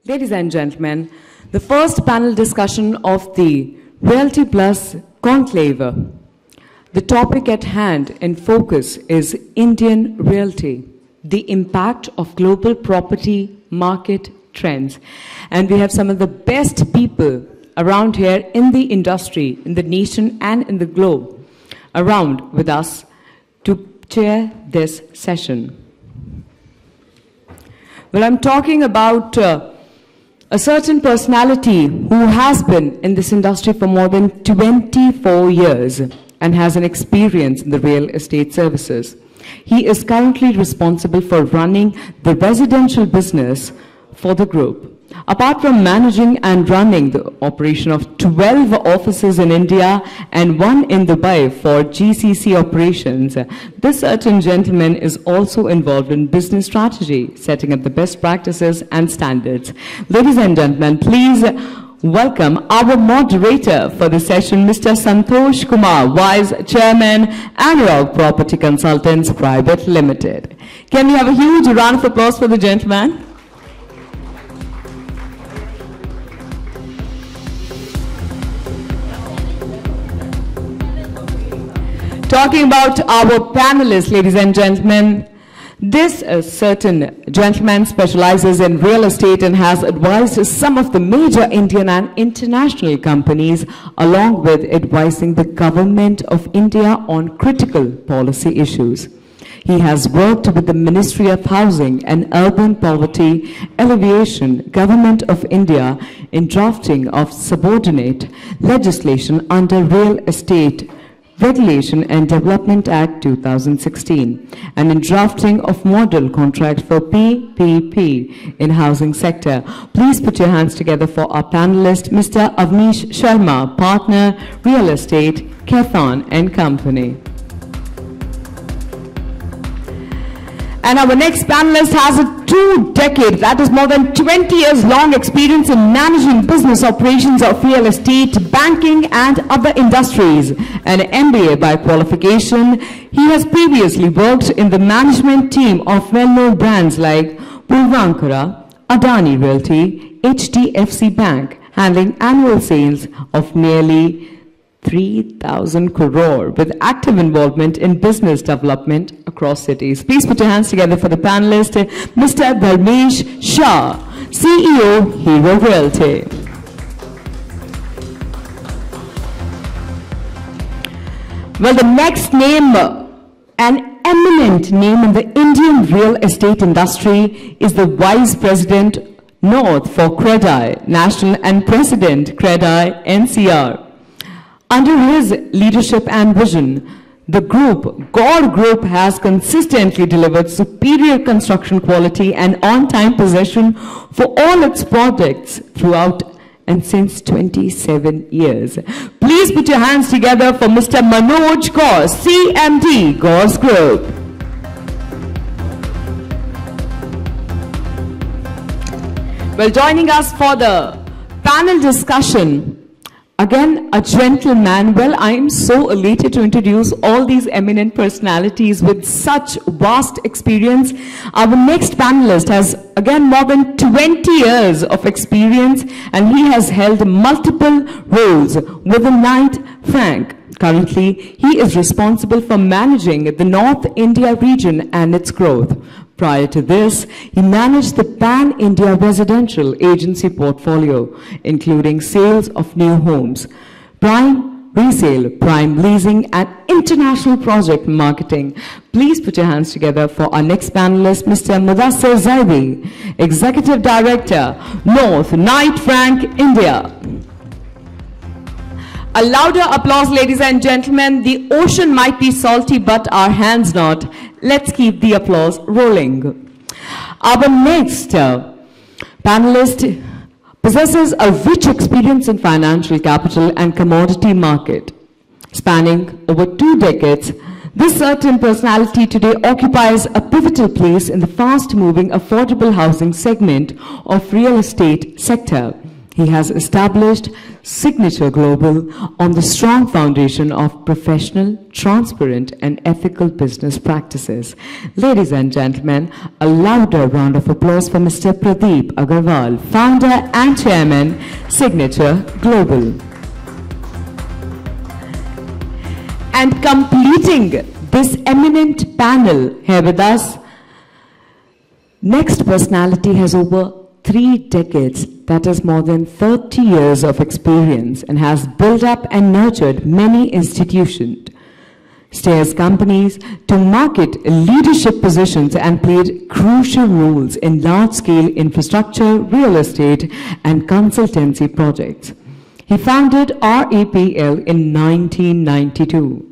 Ladies and gentlemen, the first panel discussion of the Realty Plus Conclave. The topic at hand in focus is Indian realty, the impact of global property market trends. And we have some of the best people around here in the industry, in the nation and in the globe, around with us to chair this session. Well, I'm talking about a certain personality who has been in this industry for more than 24 years and has an experience in the real estate services. He is currently responsible for running the residential business for the group. Apart from managing and running the operation of 12 offices in India and 1 in Dubai for GCC operations, this certain gentleman is also involved in business strategy, setting up the best practices and standards. Ladies and gentlemen, please welcome our moderator for the session, Mr. Santhosh Kumar, Vice Chairman, Anarock Property Consultants Private Limited. Can we have a huge round of applause for the gentleman? Talking about our panelists, ladies and gentlemen, this certain gentleman specializes in real estate and has advised some of the major Indian and international companies, along with advising the government of India on critical policy issues. He has worked with the Ministry of Housing and Urban Poverty Alleviation, Government of India, in drafting of subordinate legislation under Real Estate Regulation and Development Act 2016 and in drafting of model contract for PPP in housing sector. Please put your hands together for our panelist, Mr. Avnish Sharma, partner, real estate, Khaitan and Company. And our next panelist has a 2-decade, that is more than 20 years long experience in managing business operations of real estate, banking and other industries. An MBA by qualification, he has previously worked in the management team of well-known brands like Purvankara, Adani Realty, HDFC Bank, handling annual sales of nearly 3,000 crore with active involvement in business development across cities. Please put your hands together for the panelist, Mr. Dharmesh Shah, CEO, Hero Realty. Well, the next name, an eminent name in the Indian real estate industry, is the Vice President North for CREDAI, National and President CREDAI NCR. Under his leadership and vision, the Gaur Group has consistently delivered superior construction quality and on-time possession for all its projects throughout and since 27 years. Please put your hands together for Mr. Manoj Gaur, CMD, Gaurs Group. Well, joining us for the panel discussion, again, a gentleman. Well, I am so elated to introduce all these eminent personalities with such vast experience. Our next panelist has, again, more than 20 years of experience, and he has held multiple roles within Knight Frank. Currently, he is responsible for managing the North India region and its growth. Prior to this, he managed the Pan-India residential agency portfolio, including sales of new homes, prime resale, prime leasing, and international project marketing. Please put your hands together for our next panelist, Mr. Mudassir Zaidi, Executive Director, North Knight Frank, India. A louder applause, ladies and gentlemen. The ocean might be salty, but our hands not. Let's keep the applause rolling. Our next panelist possesses a rich experience in financial capital and commodity market. Spanning over 2 decades, this certain personality today occupies a pivotal place in the fast-moving affordable housing segment of real estate sector. He has established Signature Global on the strong foundation of professional, transparent, and ethical business practices. Ladies and gentlemen, a louder round of applause for Mr. Pradeep Aggarwal, founder and chairman, Signature Global. And completing this eminent panel here with us, next personality has over 3 decades, that is more than 30 years of experience, and has built up and nurtured many institutions, steers companies to market leadership positions, and played crucial roles in large-scale infrastructure, real estate, and consultancy projects. He founded REPL in 1992.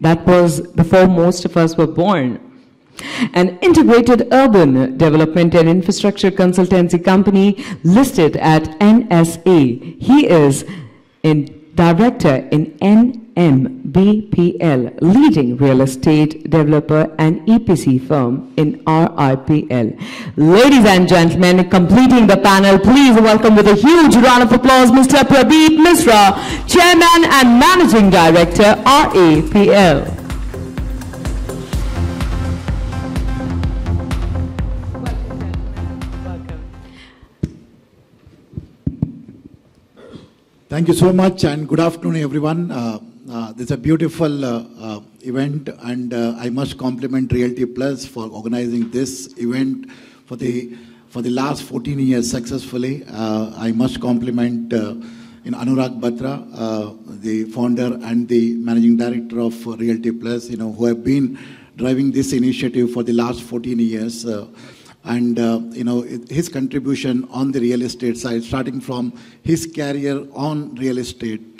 That was before most of us were born. An integrated urban development and infrastructure consultancy company listed at NSA. He is director in NMBPL, leading real estate developer and EPC firm in RIPL. Ladies and gentlemen, completing the panel, please welcome with a huge round of applause Mr. Pradeep Misra, Chairman and Managing Director, REPL. Thank you so much, and good afternoon, everyone. This is a beautiful event, and I must compliment Realty Plus for organizing this event for the last 14 years successfully. I must compliment Anarock Batra, the founder and the managing director of Realty Plus, who have been driving this initiative for the last 14 years. His contribution on the real estate side, starting from his career on real estate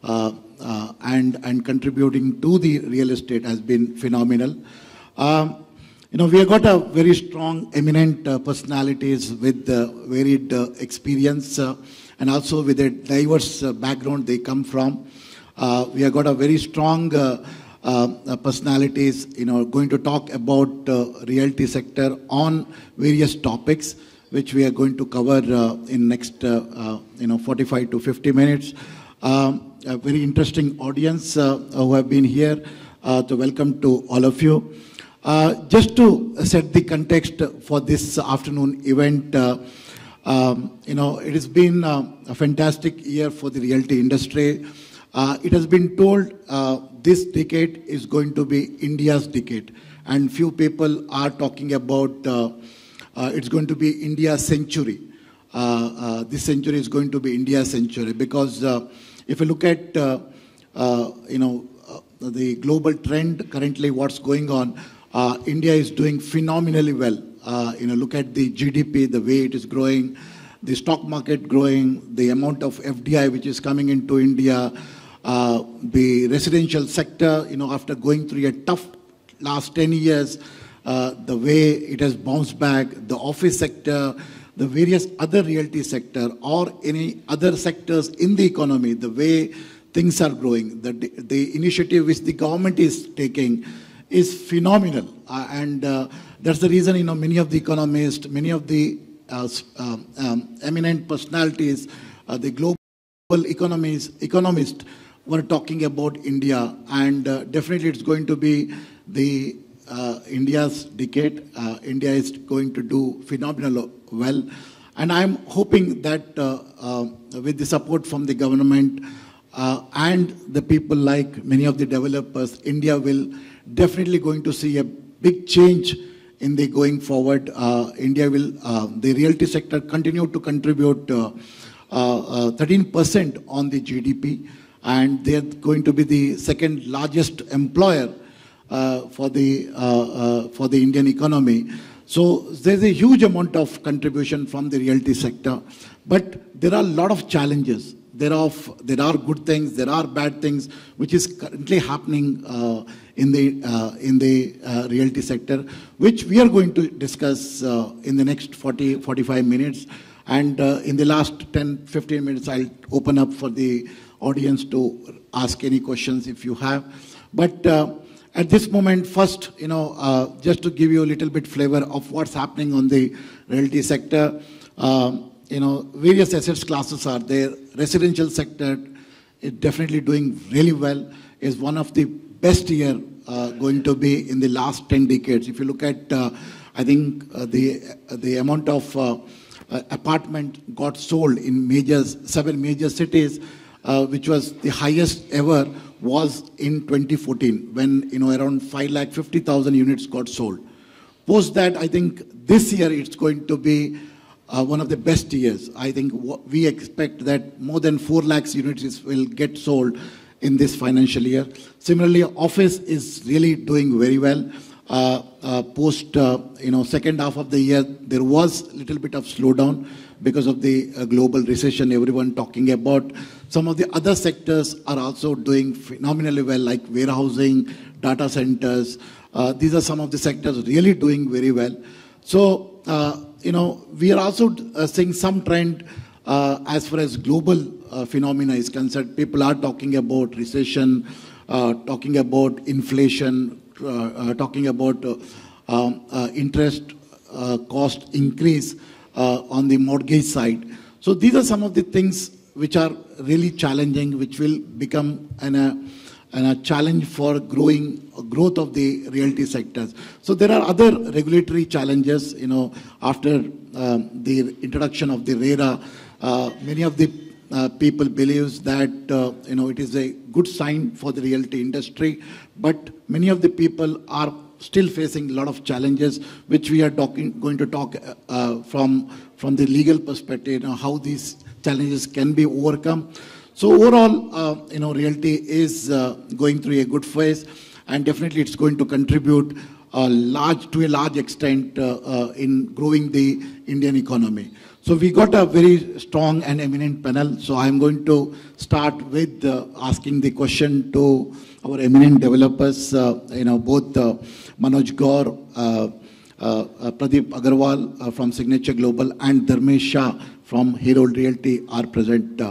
and contributing to the real estate, has been phenomenal. We have got a very strong, eminent personalities with varied experience and also with a diverse background they come from. We have got a very strong personalities, going to talk about realty sector on various topics, which we are going to cover in next 45 to 50 minutes. A very interesting audience who have been here. To welcome to all of you. Just to set the context for this afternoon event, it has been a fantastic year for the realty industry. It has been told this decade is going to be India's decade, and few people are talking about it's going to be India's century. This century is going to be India's century, because if you look at the global trend currently, what's going on, India is doing phenomenally well. Look at the GDP, the way it is growing, the stock market growing, the amount of FDI which is coming into India. The residential sector, after going through a tough last 10 years, the way it has bounced back, the office sector, the various other realty sector or any other sectors in the economy, the way things are growing, the initiative which the government is taking is phenomenal. That's the reason, many of the economists, many of the eminent personalities, the global economists were talking about India, and definitely it's going to be the India's decade. India is going to do phenomenal well, and I'm hoping that with the support from the government and the people like many of the developers, India will definitely going to see a big change in the going forward. India will, the realty sector continue to contribute 13% on the GDP, and they're going to be the second largest employer for the Indian economy. So there's a huge amount of contribution from the realty sector, but there are a lot of challenges. There are good things, there are bad things, which is currently happening in the realty sector, which we are going to discuss in the next 40-45 minutes. And in the last 10-15 minutes, I'll open up for the audience to ask any questions if you have. But at this moment, first, just to give you a little bit flavor of what's happening on the realty sector, various assets classes are there. Residential sector is definitely doing really well. Is one of the best year going to be in the last 10 decades. If you look at, I think the amount of apartment got sold in 7 major cities, which was the highest ever, was in 2014 when around 550,000 units got sold. Post that, I think this year it's going to be one of the best years. I think we expect that more than 4 lakhs units will get sold in this financial year. Similarly, office is really doing very well. Post second half of the year, there was a little bit of slowdown because of the global recession everyone talking about. Some of the other sectors are also doing phenomenally well, like warehousing, data centers. These are some of the sectors really doing very well. So, we are also seeing some trend as far as global phenomena is concerned. People are talking about recession, talking about inflation, talking about interest cost increase on the mortgage side. So these are some of the things which are really challenging, which will become a challenge for growth of the realty sectors. So there are other regulatory challenges, after the introduction of the RERA. Many of the people believes that it is a good sign for the realty industry, but many of the people are still facing a lot of challenges, which we are going to talk from the legal perspective, how these challenges can be overcome. So overall, realty is going through a good phase, and definitely it's going to contribute to a large extent in growing the Indian economy. So we got a very strong and eminent panel. So I'm going to start with asking the question to our eminent developers, both Manoj Gaur, Pradeep Aggarwal from Signature Global, and Dharmesh Shah from Herald Realty are present.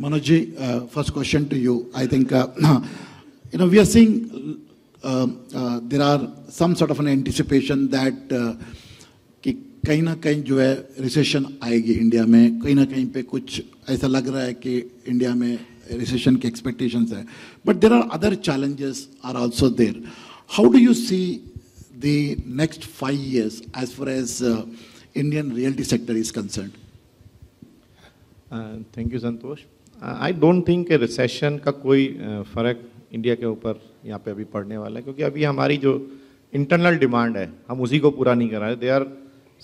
Manoj, first question to you. I think, we are seeing there are some sort of an anticipation that कहीं ना कहीं जो है recession आएगी India में, कहीं ना कहीं पे कुछ ऐसा लग रहा है कि इंडिया में रिसेशन की एक्सपेक्टेशंस है, but there are other challenges are also there. How do you see the next 5 years as far as Indian realty sector is concerned? Thank you, Santhosh. I don't think recession का कोई फर्क India के ऊपर यहाँ पे अभी पड़ने वाला है, क्योंकि अभी हमारी जो इंटरनल डिमांड है हम उसी को पूरा नहीं कर रहे हैं. They are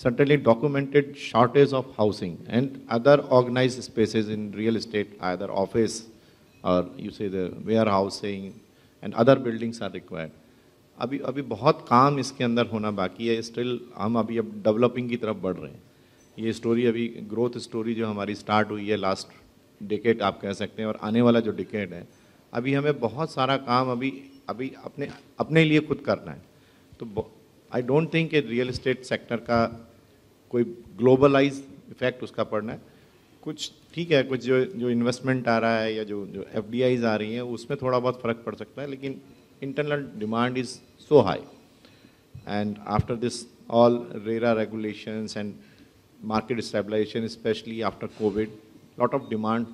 certainly documented shortage of housing and other organized spaces in real estate, either office or you say the warehousing and other buildings are required. अभी बहुत काम इसके अंदर होना बाकी है. स्टिल हम अभी अब डेवलपिंग की तरफ बढ़ रहे हैं. ये स्टोरी अभी ग्रोथ स्टोरी जो हमारी स्टार्ट हुई है लास्ट डिकेड आप कह सकते हैं, और आने वाला जो डिकेड है, अभी हमें बहुत सारा काम अभी अपने लिए खुद करना है. तो आई डोंट थिंक कि रियल एस्टेट सेक्टर का कोई ग्लोबलाइज इफेक्ट उसका पड़ना है. कुछ ठीक है, कुछ जो इन्वेस्टमेंट आ रहा है या जो FDIs आ रही हैं उसमें थोड़ा बहुत फ़र्क पड़ सकता है, लेकिन internal demand is so high. And after this all RERA regulations and market stabilization, specially after Covid, lot of demand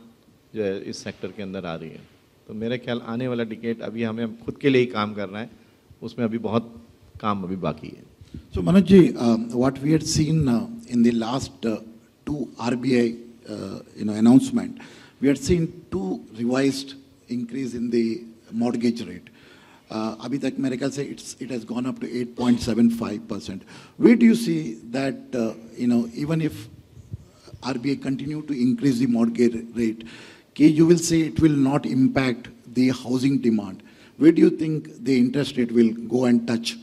जो है इस सेक्टर के अंदर आ रही है. तो मेरे ख्याल आने वाला डिकेड अभी हमें खुद के लिए ही काम करना है, उसमें अभी बहुत काम अभी बाकी है. So Manoj ji, what we had seen in the last 2 RBI announcement, we had seen 2 revised increase in the mortgage rate. अभी तक मेरे ख्याल से it has gone up to 8.75%. Where do you see that even if RBI continue to increase the mortgage rate, you will say it will not impact the housing demand? Where do you think the interest rate will go and touch?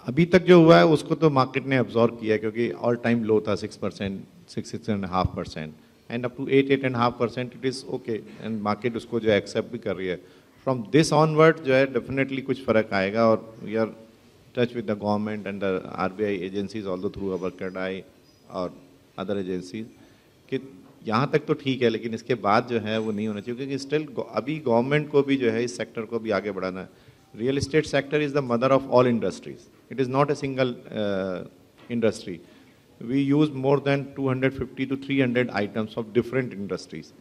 अभी तक जो हुआ है उसको तो market ने absorb किया, क्योंकि ऑल टाइम लो था 6%, 6.5%, and up to 8.5% it is okay, and market उसको जो है एक्सेप्ट भी कर रही है. फ्रॉम दिस ऑनवर्ड जो है डेफिनेटली कुछ फ़र्क आएगा, और we are touch with the government and the RBI agencies although through our CREDAI और अदर एजेंसीज, कि यहाँ तक तो ठीक है, लेकिन इसके बाद जो है वो नहीं होना चाहिए, क्योंकि स्टिल अभी गवर्नमेंट को भी जो है इस सेक्टर को भी आगे बढ़ाना है. Real estate sector is the mother of all industries. It is not a single industry, we use more than 250 to 300 items of different industries.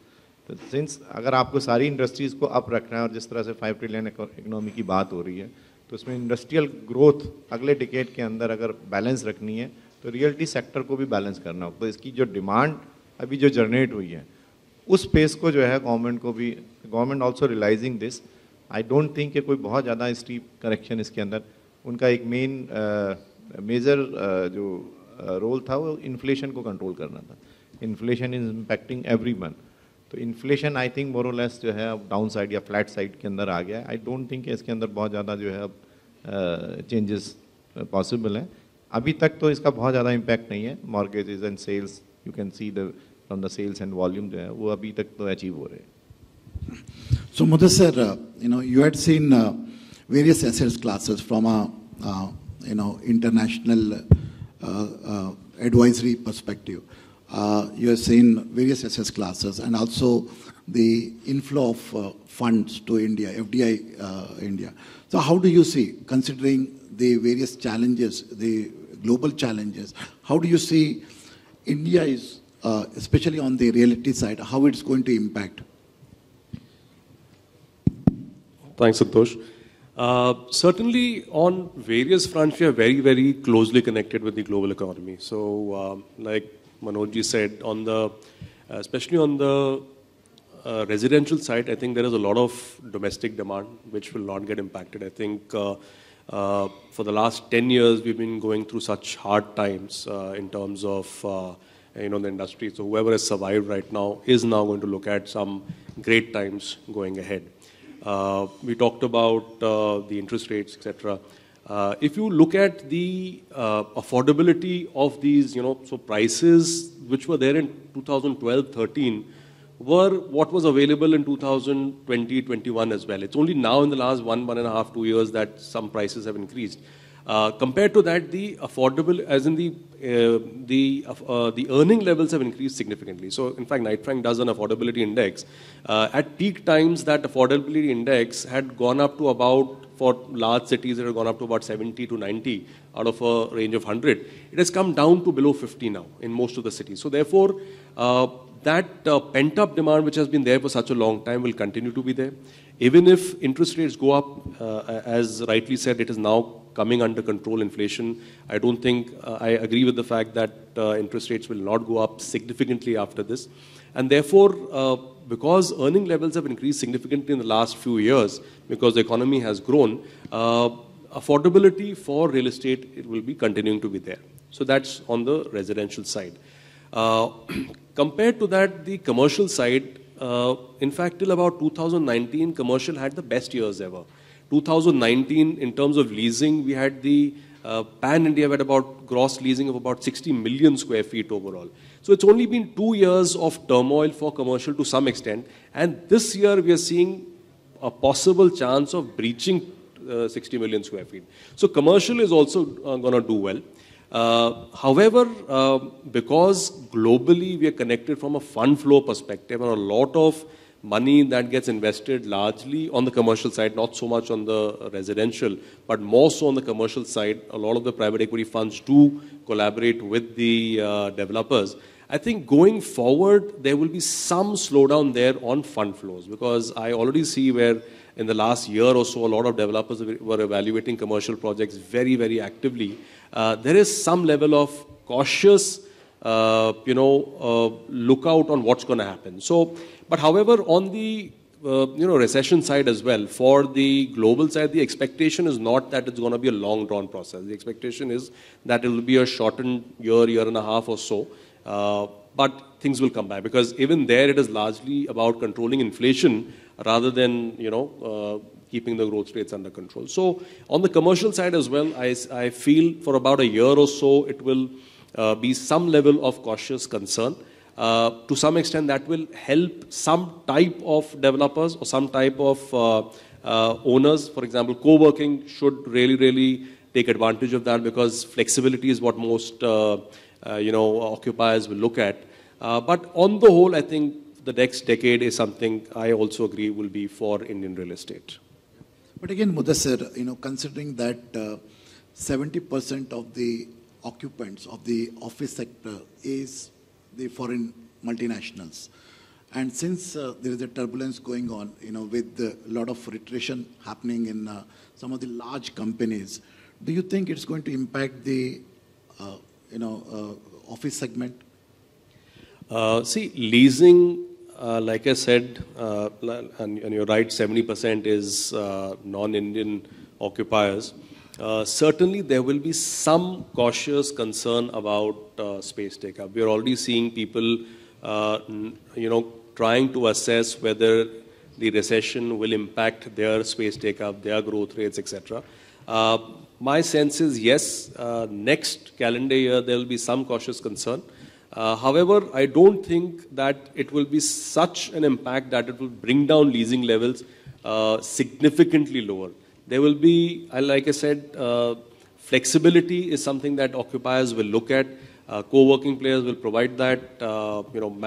तो since अगर आपको सारी इंडस्ट्रीज को अप रखना है और जिस तरह से 5 ट्रिलियन इकोनॉमी की बात हो रही है, तो उसमें इंडस्ट्रियल ग्रोथ अगले डिकेड के अंदर अगर बैलेंस रखनी है तो रियल्टी सेक्टर को भी बैलेंस करना होगा। तो इसकी जो डिमांड अभी जो जनरेट हुई है उस पेस को जो है गवर्नमेंट को भी, government also realising this, I don't think कि कोई बहुत ज़्यादा स्टीप करेक्शन इसके अंदर, उनका एक मेजर जो रोल था वो इन्फ्लेशन को कंट्रोल करना था। Inflation is impacting every one, तो इन्फ्लेशन आई थिंक मोर और लेस जो है अब डाउन साइड या फ्लैट साइड के अंदर आ गया है। आई डोंट थिंक इसके अंदर बहुत ज़्यादा जो है अब चेंजेस पॉसिबल हैं। अभी तक तो इसका बहुत ज़्यादा इम्पैक्ट नहीं है। Mortgages and sales, you can see the from the sales and volume जो है वो अभी तक तो अचीव हो रहे हैं। So Mudassir, you had seen various assets classes from a international advisory perspective. You have seen various assets classes and also the inflow of funds to India, FDI India. So how do you see, considering the various challenges, the global challenges, how do you see India is, especially on the realty side, how it's going to impact? Thanks, Santhosh. Certainly, on various fronts, we are very, very closely connected with the global economy. So, like Manoj ji said, on the, especially on the residential side, I think there is a lot of domestic demand which will not get impacted. I think for the last 10 years, we've been going through such hard times in terms of the industry. So whoever has survived right now is now going to look at some great times going ahead. We talked about the interest rates, etc. If you look at the affordability of these, so prices which were there in 2012-13 were what was available in 2020-21 as well. It's only now in the last 1.5, 2 years that some prices have increased. Compared to that, the affordable, as in the earning levels have increased significantly. So, in fact, Knight Frank does an affordability index. At peak times, that affordability index had gone up to about, for large cities, it had gone up to about 70 to 90 out of a range of 100. It has come down to below 50 now in most of the cities. So, therefore, that pent-up demand which has been there for such a long time will continue to be there. Even if interest rates go up, as rightly said, it is now coming under control, inflation. I don't think, I agree with the fact that interest rates will not go up significantly after this. And therefore, because earning levels have increased significantly in the last few years, because the economy has grown, affordability for real estate, it will be continuing to be there. So that's on the residential side. Compared to that, the commercial side, in fact, till about 2019, commercial had the best years ever. 2019, in terms of leasing, we had the pan-India had about gross leasing of about 60 million square feet overall. So it's only been 2 years of turmoil for commercial to some extent. And this year, we are seeing a possible chance of breaching 60 million square feet. So commercial is also going to do well. However, because globally we are connected from a fund flow perspective, and a lot of money that gets invested largely on the commercial side, not so much on the residential, but more so on the commercial side, a lot of the private equity funds do collaborate with the developers. I think going forward, there will be some slowdown there on fund flows, because I already see where in the last year or so, a lot of developers were evaluating commercial projects very, very actively. There is some level of cautious, lookout on what's going to happen. So, but however, on the recession side as well, for the global side, the expectation is not that it's going to be a long drawn process. The expectation is that it will be a shortened year and a half or so. But things will come back, because even there it is largely about controlling inflation rather than, keeping the growth rates under control. So on the commercial side as well, I feel for about a year or so, it will be some level of cautious concern. To some extent, that will help some type of developers or some type of owners. For example, co-working should really take advantage of that, because flexibility is what most occupiers will look at. But on the whole, I think the next decade is something I also agree will be for Indian real estate. But again, Mudassir, considering that 70% of the occupants of the office sector is the foreign multinationals. And since there is a turbulence going on, with a lot of attrition happening in some of the large companies, do you think it's going to impact the, office segment? See, leasing, like I said, and you're right, 70% is non-Indian occupiers. Certainly, there will be some cautious concern about space take-up. We are already seeing people, trying to assess whether the recession will impact their space take-up, their growth rates, etc. My sense is yes, next calendar year there will be some cautious concern. However, I don't think that it will be such an impact that it will bring down leasing levels significantly lower. There will be, like I said, flexibility is something that occupiers will look at. Co-working players will provide that.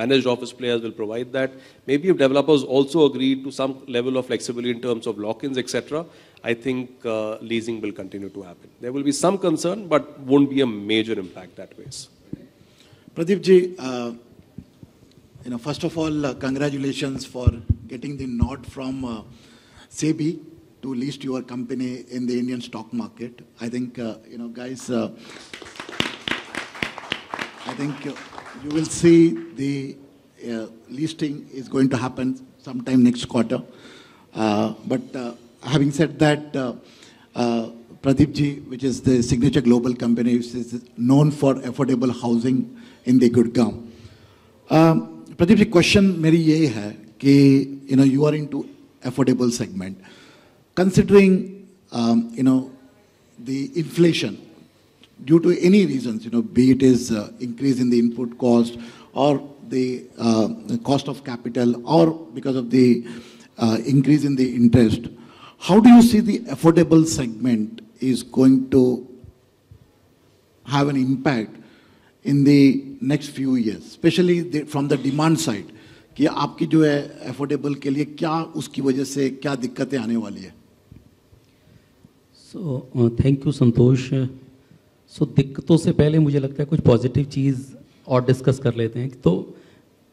Managed office players will provide that. Maybe if developers also agree to some level of flexibility in terms of lock-ins, etc., I think leasing will continue to happen. There will be some concern, but won't be a major impact that way. Pradeep ji, first of all, congratulations for getting the nod from SEBI to list your company in the Indian stock market. I think, guys, I think you will see the listing is going to happen sometime next quarter. But having said that, Pradeep ji, which is the signature global company, which is known for affordable housing in the Gurgaon. Pradeep ji, question मेरी ये है कि you are into affordable segment. Considering the inflation due to any reasons, be it is increase in the input cost or the cost of capital or because of the increase in the interest, how do you see the affordable segment is going to have an impact in the next few years, especially from the demand side, कि आपकी जो है affordable के लिए क्या उसकी वजह से क्या दिक्कतें आने वाली है? So thank you Santosh. So दिक्कतों से पहले मुझे लगता है कुछ पॉजिटिव चीज़ और डिस्कस कर लेते हैं. तो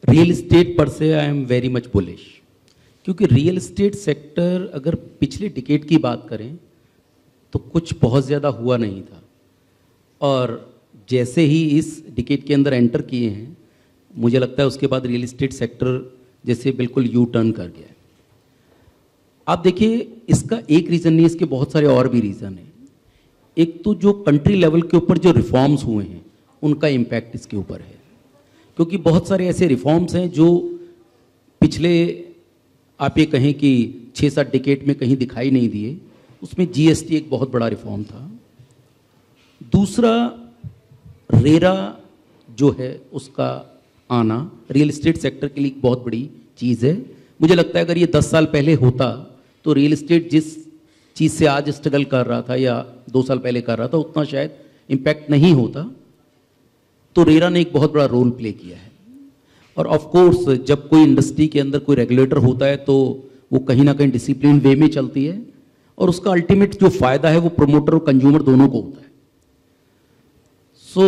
रियल एस्टेट पर से I am very much bullish, क्योंकि रियल एस्टेट सेक्टर अगर पिछले डिकेड की बात करें तो कुछ बहुत ज़्यादा हुआ नहीं था, और जैसे ही इस डिकेड के अंदर एंटर किए हैं मुझे लगता है उसके बाद रियल एस्टेट सेक्टर जैसे बिल्कुल यू टर्न कर गया है. आप देखिए, इसका एक रीज़न नहीं, इसके बहुत सारे और भी रीज़न हैं. एक तो जो कंट्री लेवल के ऊपर जो रिफॉर्म्स हुए हैं उनका इम्पैक्ट इसके ऊपर है, क्योंकि बहुत सारे ऐसे रिफॉर्म्स हैं जो पिछले आप ये कहें कि 6-7 डिकेड में कहीं दिखाई नहीं दिए. उसमें जीएसटी एक बहुत बड़ा रिफॉर्म था. दूसरा, रेरा जो है उसका आना रियल एस्टेट सेक्टर के लिए एक बहुत बड़ी चीज़ है. मुझे लगता है अगर ये 10 साल पहले होता तो रियल एस्टेट जिस चीज़ से आज स्ट्रगल कर रहा था या 2 साल पहले कर रहा था उतना शायद इम्पैक्ट नहीं होता. तो रेरा ने एक बहुत बड़ा रोल प्ले किया है. और ऑफ कोर्स जब कोई इंडस्ट्री के अंदर कोई रेगुलेटर होता है तो वो कहीं ना कहीं डिसिप्लिन वे में चलती है, और उसका अल्टीमेट जो फ़ायदा है वो प्रोमोटर और कंज्यूमर दोनों को होता है. सो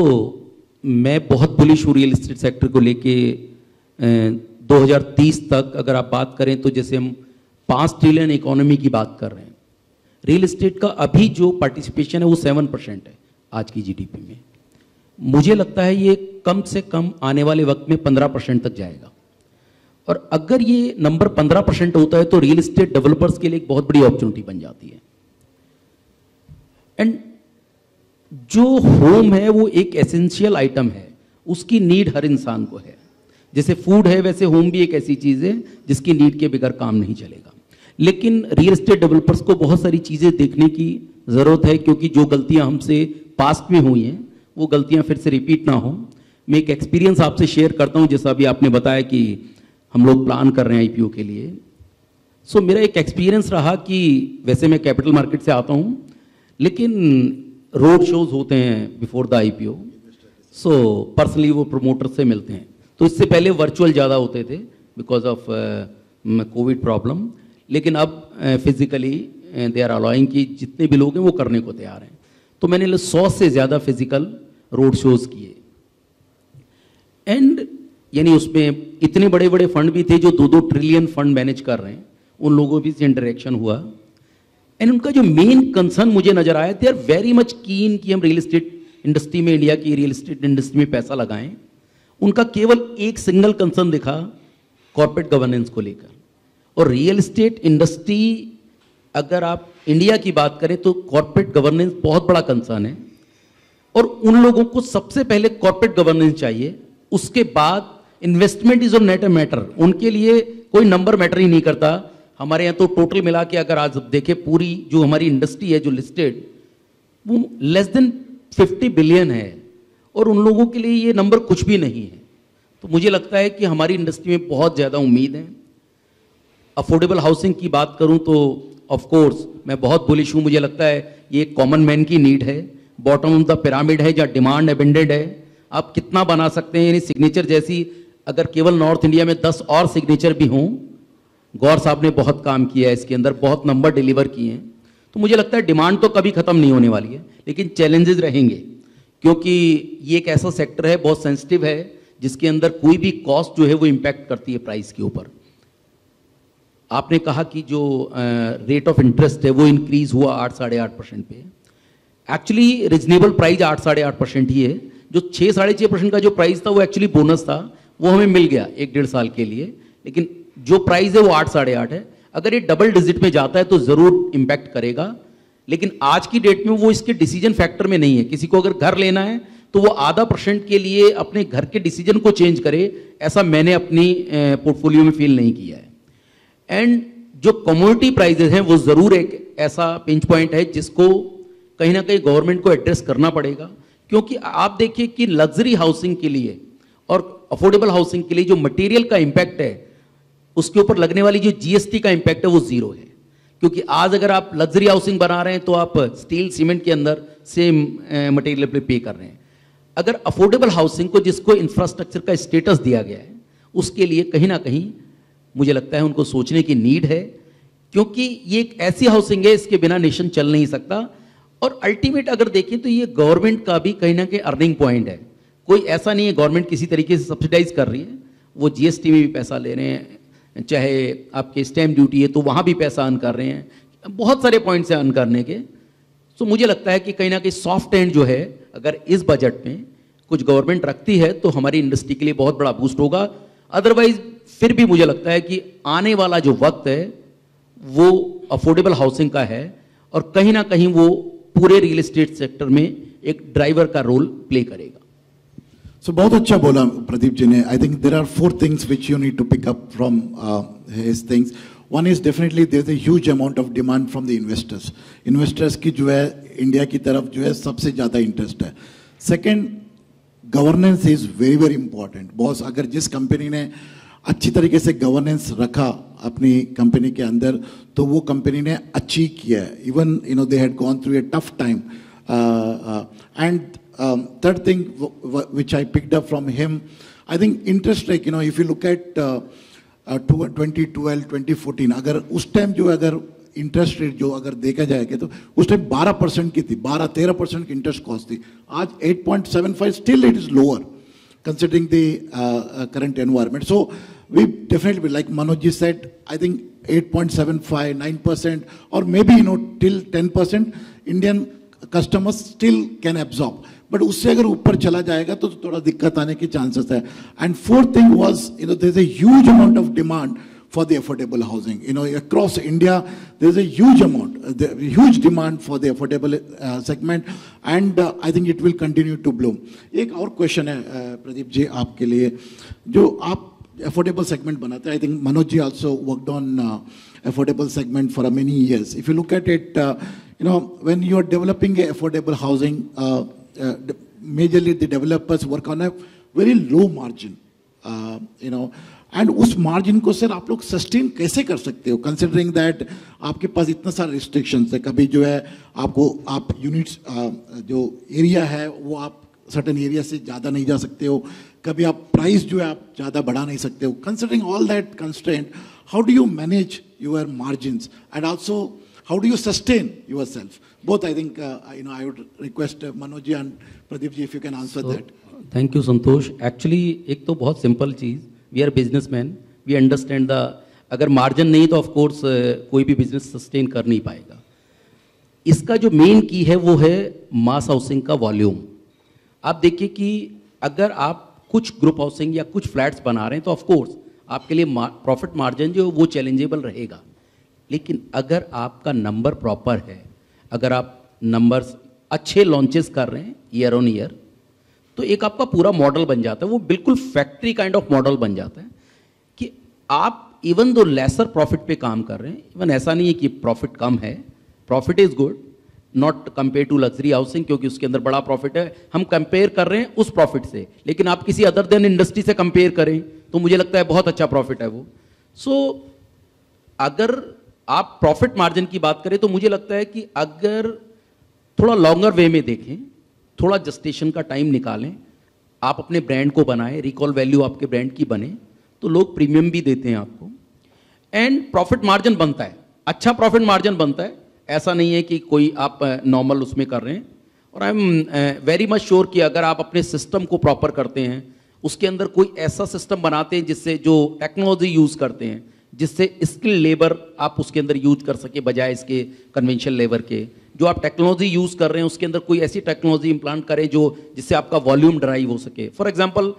मैं बहुत बुलिश हूँ रियल एस्टेट सेक्टर को लेके. 2030 तक अगर आप बात करें तो जैसे हम 5 ट्रिलियन इकोनॉमी की बात कर रहे हैं, रियल एस्टेट का अभी जो पार्टिसिपेशन है वो 7% है आज की जीडीपी में. मुझे लगता है ये कम से कम आने वाले वक्त में 15% तक जाएगा. और अगर ये नंबर 15% होता है तो रियल एस्टेट डेवलपर्स के लिए एक बहुत बड़ी अपॉर्चुनिटी बन जाती है. एंड जो होम है वो एक एसेंशियल आइटम है, उसकी नीड हर इंसान को है. जैसे फूड है वैसे होम भी एक ऐसी चीज़ है जिसकी नीड के बगैर काम नहीं चलेगा. लेकिन रियल एस्टेट डेवलपर्स को बहुत सारी चीज़ें देखने की ज़रूरत है, क्योंकि जो गलतियां हमसे पास्ट में हुई हैं वो गलतियां फिर से रिपीट ना हो. मैं एक एक्सपीरियंस आपसे शेयर करता हूं. जैसा अभी आपने बताया कि हम लोग प्लान कर रहे हैं आईपीओ के लिए. सो मेरा एक एक्सपीरियंस रहा कि वैसे मैं कैपिटल मार्केट से आता हूं, लेकिन रोड शोज होते हैं before the IPO. So personally वो प्रोमोटर से मिलते हैं. तो इससे पहले वर्चुअल ज़्यादा होते थे बिकॉज ऑफ कोविड प्रॉब्लम, लेकिन अब फिजिकली दे आर अलाउइंग कि जितने भी लोग हैं वो करने को तैयार हैं. तो मैंने 100 से ज़्यादा फिजिकल रोड शोज किए, एंड यानी उसमें इतने बड़े बड़े फंड भी थे जो 2-2 ट्रिलियन फंड मैनेज कर रहे हैं, उन लोगों भी से इंटरेक्शन हुआ। एंड उनका जो मेन कंसर्न मुझे नजर आया, दे आर वेरी मच कीन कि हम रियल एस्टेट इंडस्ट्री में, इंडिया की रियल एस्टेट इंडस्ट्री में पैसा लगाएं। उनका केवल एक सिंगल कंसर्न दिखा कॉर्पोरेट गवर्नेंस को लेकर। और रियल एस्टेट इंडस्ट्री, अगर आप इंडिया की बात करें तो कॉर्पोरेट गवर्नेंस बहुत बड़ा कंसर्न है, और उन लोगों को सबसे पहले कॉर्पोरेट गवर्नेंस चाहिए, उसके बाद investment is of net matter. उनके लिए कोई नंबर मैटर ही नहीं करता। हमारे यहाँ तो टोटल मिला के अगर आज देखें, पूरी जो हमारी इंडस्ट्री है जो लिस्टेड, वो लेस देन 50 बिलियन है, और उन लोगों के लिए ये नंबर कुछ भी नहीं है। तो मुझे लगता है कि हमारी इंडस्ट्री में बहुत ज़्यादा उम्मीद है। अफोर्डेबल हाउसिंग की बात करूं तो ऑफ कोर्स मैं बहुत बुलिश हूं। मुझे लगता है ये कॉमन मैन की नीड है, बॉटम ऑफ द पिरामिड है, जहाँ डिमांड अबेंडेड है। आप कितना बना सकते हैं, यानी सिग्नेचर जैसी, अगर केवल नॉर्थ इंडिया में 10 और सिग्नेचर भी हों, गौर साहब ने बहुत काम किया है इसके अंदर, बहुत नंबर डिलीवर किए हैं। तो मुझे लगता है डिमांड तो कभी खत्म नहीं होने वाली है, लेकिन चैलेंजेस रहेंगे, क्योंकि ये एक ऐसा सेक्टर है, बहुत सेंसिटिव है, जिसके अंदर कोई भी कॉस्ट जो है वो इम्पैक्ट करती है प्राइस के ऊपर। आपने कहा कि जो रेट ऑफ इंटरेस्ट है वो इंक्रीज हुआ 8-8.5% पे। एक्चुअली रिजनेबल प्राइस 8-8.5% ही है। जो 6-6.5% का जो प्राइस था वो एक्चुअली बोनस था, वो हमें मिल गया 1-1.5 साल के लिए, लेकिन जो प्राइस है वो 8-8.5 है। अगर ये डबल डिजिट में जाता है तो जरूर इंपैक्ट करेगा, लेकिन आज की डेट में वो इसके डिसीजन फैक्टर में नहीं है। किसी को अगर घर लेना है तो वो 0.5% के लिए अपने घर के डिसीजन को चेंज करे, ऐसा मैंने अपनी पोर्टफोलियो में फील नहीं किया है। एंड जो कमोडिटी प्राइजेस हैं वो जरूर एक ऐसा पिंच पॉइंट है जिसको कहीं ना कहीं गवर्नमेंट को एड्रेस करना पड़ेगा, क्योंकि आप देखिए कि लग्जरी हाउसिंग के लिए और अफोर्डेबल हाउसिंग के लिए जो मटेरियल का इंपैक्ट है, उसके ऊपर लगने वाली जो जीएसटी का इंपैक्ट है वो जीरो है। क्योंकि आज अगर आप लग्जरी हाउसिंग बना रहे हैं तो आप स्टील सीमेंट के अंदर सेम मटेरियल पे पे कर रहे हैं। अगर अफोर्डेबल हाउसिंग को, जिसको इंफ्रास्ट्रक्चर का स्टेटस दिया गया है, उसके लिए कहीं ना कहीं मुझे लगता है उनको सोचने की नीड है, क्योंकि ये एक ऐसी हाउसिंग है इसके बिना नेशन चल नहीं सकता। और अल्टीमेट अगर देखें तो ये गवर्नमेंट का भी कहीं ना कहीं अर्निंग पॉइंट है। कोई ऐसा नहीं है गवर्नमेंट किसी तरीके से सब्सिडाइज कर रही है, वो जीएसटी में भी पैसा ले रहे हैं, चाहे आपके स्टैम्प ड्यूटी है तो वहाँ भी पैसा अर्न कर रहे हैं, बहुत सारे पॉइंट्स हैं अर्न करने के। तो मुझे लगता है कि कहीं ना कहीं सॉफ्ट एंड जो है, अगर इस बजट में कुछ गवर्नमेंट रखती है तो हमारी इंडस्ट्री के लिए बहुत बड़ा बूस्ट होगा। अदरवाइज फिर भी मुझे लगता है कि आने वाला जो वक्त है वो अफोर्डेबल हाउसिंग का है, और कहीं ना कहीं वो पूरे रियल एस्टेट सेक्टर में एक ड्राइवर का रोल प्ले करेगा। So बहुत अच्छा बोला प्रदीप जी ने. I think there are 4 things which you need to pick up from his things. One is definitely there's a huge amount of demand from the investors. Investors की जो है India की तरफ जो है सबसे ज़्यादा इंटरेस्ट है. Second, governance is very very important. Boss अगर जिस कंपनी ने अच्छी तरीके से गवर्नेंस रखा अपनी कंपनी के अंदर, तो वो कंपनी ने अचीव किया है. Even you know they had gone through a tough time. And third thing which I picked up from him, I think interest rate, you know, if you look at 2012, 2014, अगर उस time जो अगर interest rate जो अगर देखा जाएगा तो उस टाइम 12% की थी, 12-13% की इंटरेस्ट कॉस्ट थी. आज 8.75, still it is lower considering the current environment. So we definitely, like Manoj ji said, I think 8.75, 9%, or maybe you know till 10%, Indian customers still can absorb. But उससे अगर ऊपर चला जाएगा तो थोड़ा दिक्कत आने की chances है. And fourth thing was, you know, there's a huge amount of demand for the affordable housing. You know, across India, there's a huge amount, huge demand for the affordable segment, and I think it will continue to bloom. एक और question है प्रदीप जी आपके लिए, जो आप affordable segment बनाते हैं. I think Manoj ji also worked on affordable segment for many years. If you look at it, you know, when you are developing a affordable housing, majorly the developers work on a very low margin, you know. And उस margin को sir आप लोग sustain कैसे कर सकते हो, considering that आपके पास इतना सारा रिस्ट्रिक्शंस है. कभी जो है आपको आप यूनिट्स जो एरिया है वो आप सर्टेन एरिया से ज़्यादा नहीं जा सकते हो, कभी आप प्राइस जो है आप ज़्यादा बढ़ा नहीं सकते हो. Considering all that constraint, how do you manage your margins, and also how do you sustain yourself? Both, I think, I would request Manoj ji and Pradeep ji if you can answer that. Thank you, Santhosh. Actually, एक तो बहुत simple cheese. We are businessmen. We understand the अगर margin नहीं तो of course कोई भी business sustain कर नहीं पाएगा. इसका जो मेन की है वो है मास हाउसिंग का वॉल्यूम. आप देखिए कि अगर आप कुछ ग्रुप हाउसिंग या कुछ फ्लैट्स बना रहे हैं तो ऑफ कोर्स आपके लिए प्रॉफिट मार्जिन जो वो चैलेंजेबल रहेगा. लेकिन अगर आपका नंबर प्रॉपर है, अगर आप नंबर्स अच्छे लॉन्चेस कर रहे हैं ईयर ऑन ईयर, तो एक आपका पूरा मॉडल बन जाता है. वो बिल्कुल फैक्ट्री काइंड ऑफ मॉडल बन जाता है कि आप इवन दो लेसर प्रॉफिट पे काम कर रहे हैं. इवन ऐसा नहीं है कि प्रॉफिट कम है, profit is good, not compare to luxury housing क्योंकि उसके अंदर बड़ा प्रॉफिट है. हम कंपेयर कर रहे हैं उस प्रॉफिट से, लेकिन आप किसी अदर देन इंडस्ट्री से कंपेयर करें तो मुझे लगता है बहुत अच्छा प्रॉफिट है वो. सो अगर आप प्रॉफिट मार्जिन की बात करें तो मुझे लगता है कि अगर थोड़ा लॉन्गर वे में देखें, थोड़ा जस्टेशन का टाइम निकालें, आप अपने ब्रांड को बनाएं, रिकॉल वैल्यू आपके ब्रांड की बने, तो लोग प्रीमियम भी देते हैं आपको एंड प्रॉफिट मार्जिन बनता है. अच्छा प्रॉफिट मार्जिन बनता है. ऐसा नहीं है कि कोई आप नॉर्मल उसमें कर रहे हैं. और I am very much sure कि अगर आप अपने सिस्टम को प्रॉपर करते हैं, उसके अंदर कोई ऐसा सिस्टम बनाते हैं जिससे जो टेक्नोलॉजी यूज करते हैं, जिससे स्किल लेबर आप उसके अंदर यूज कर सके बजाय इसके कन्वेंशनल लेबर के, जो आप टेक्नोलॉजी यूज कर रहे हैं उसके अंदर कोई ऐसी टेक्नोलॉजी इंप्लांट करें जो जिससे आपका वॉल्यूम ड्राइव हो सके. फॉर एग्जाम्पल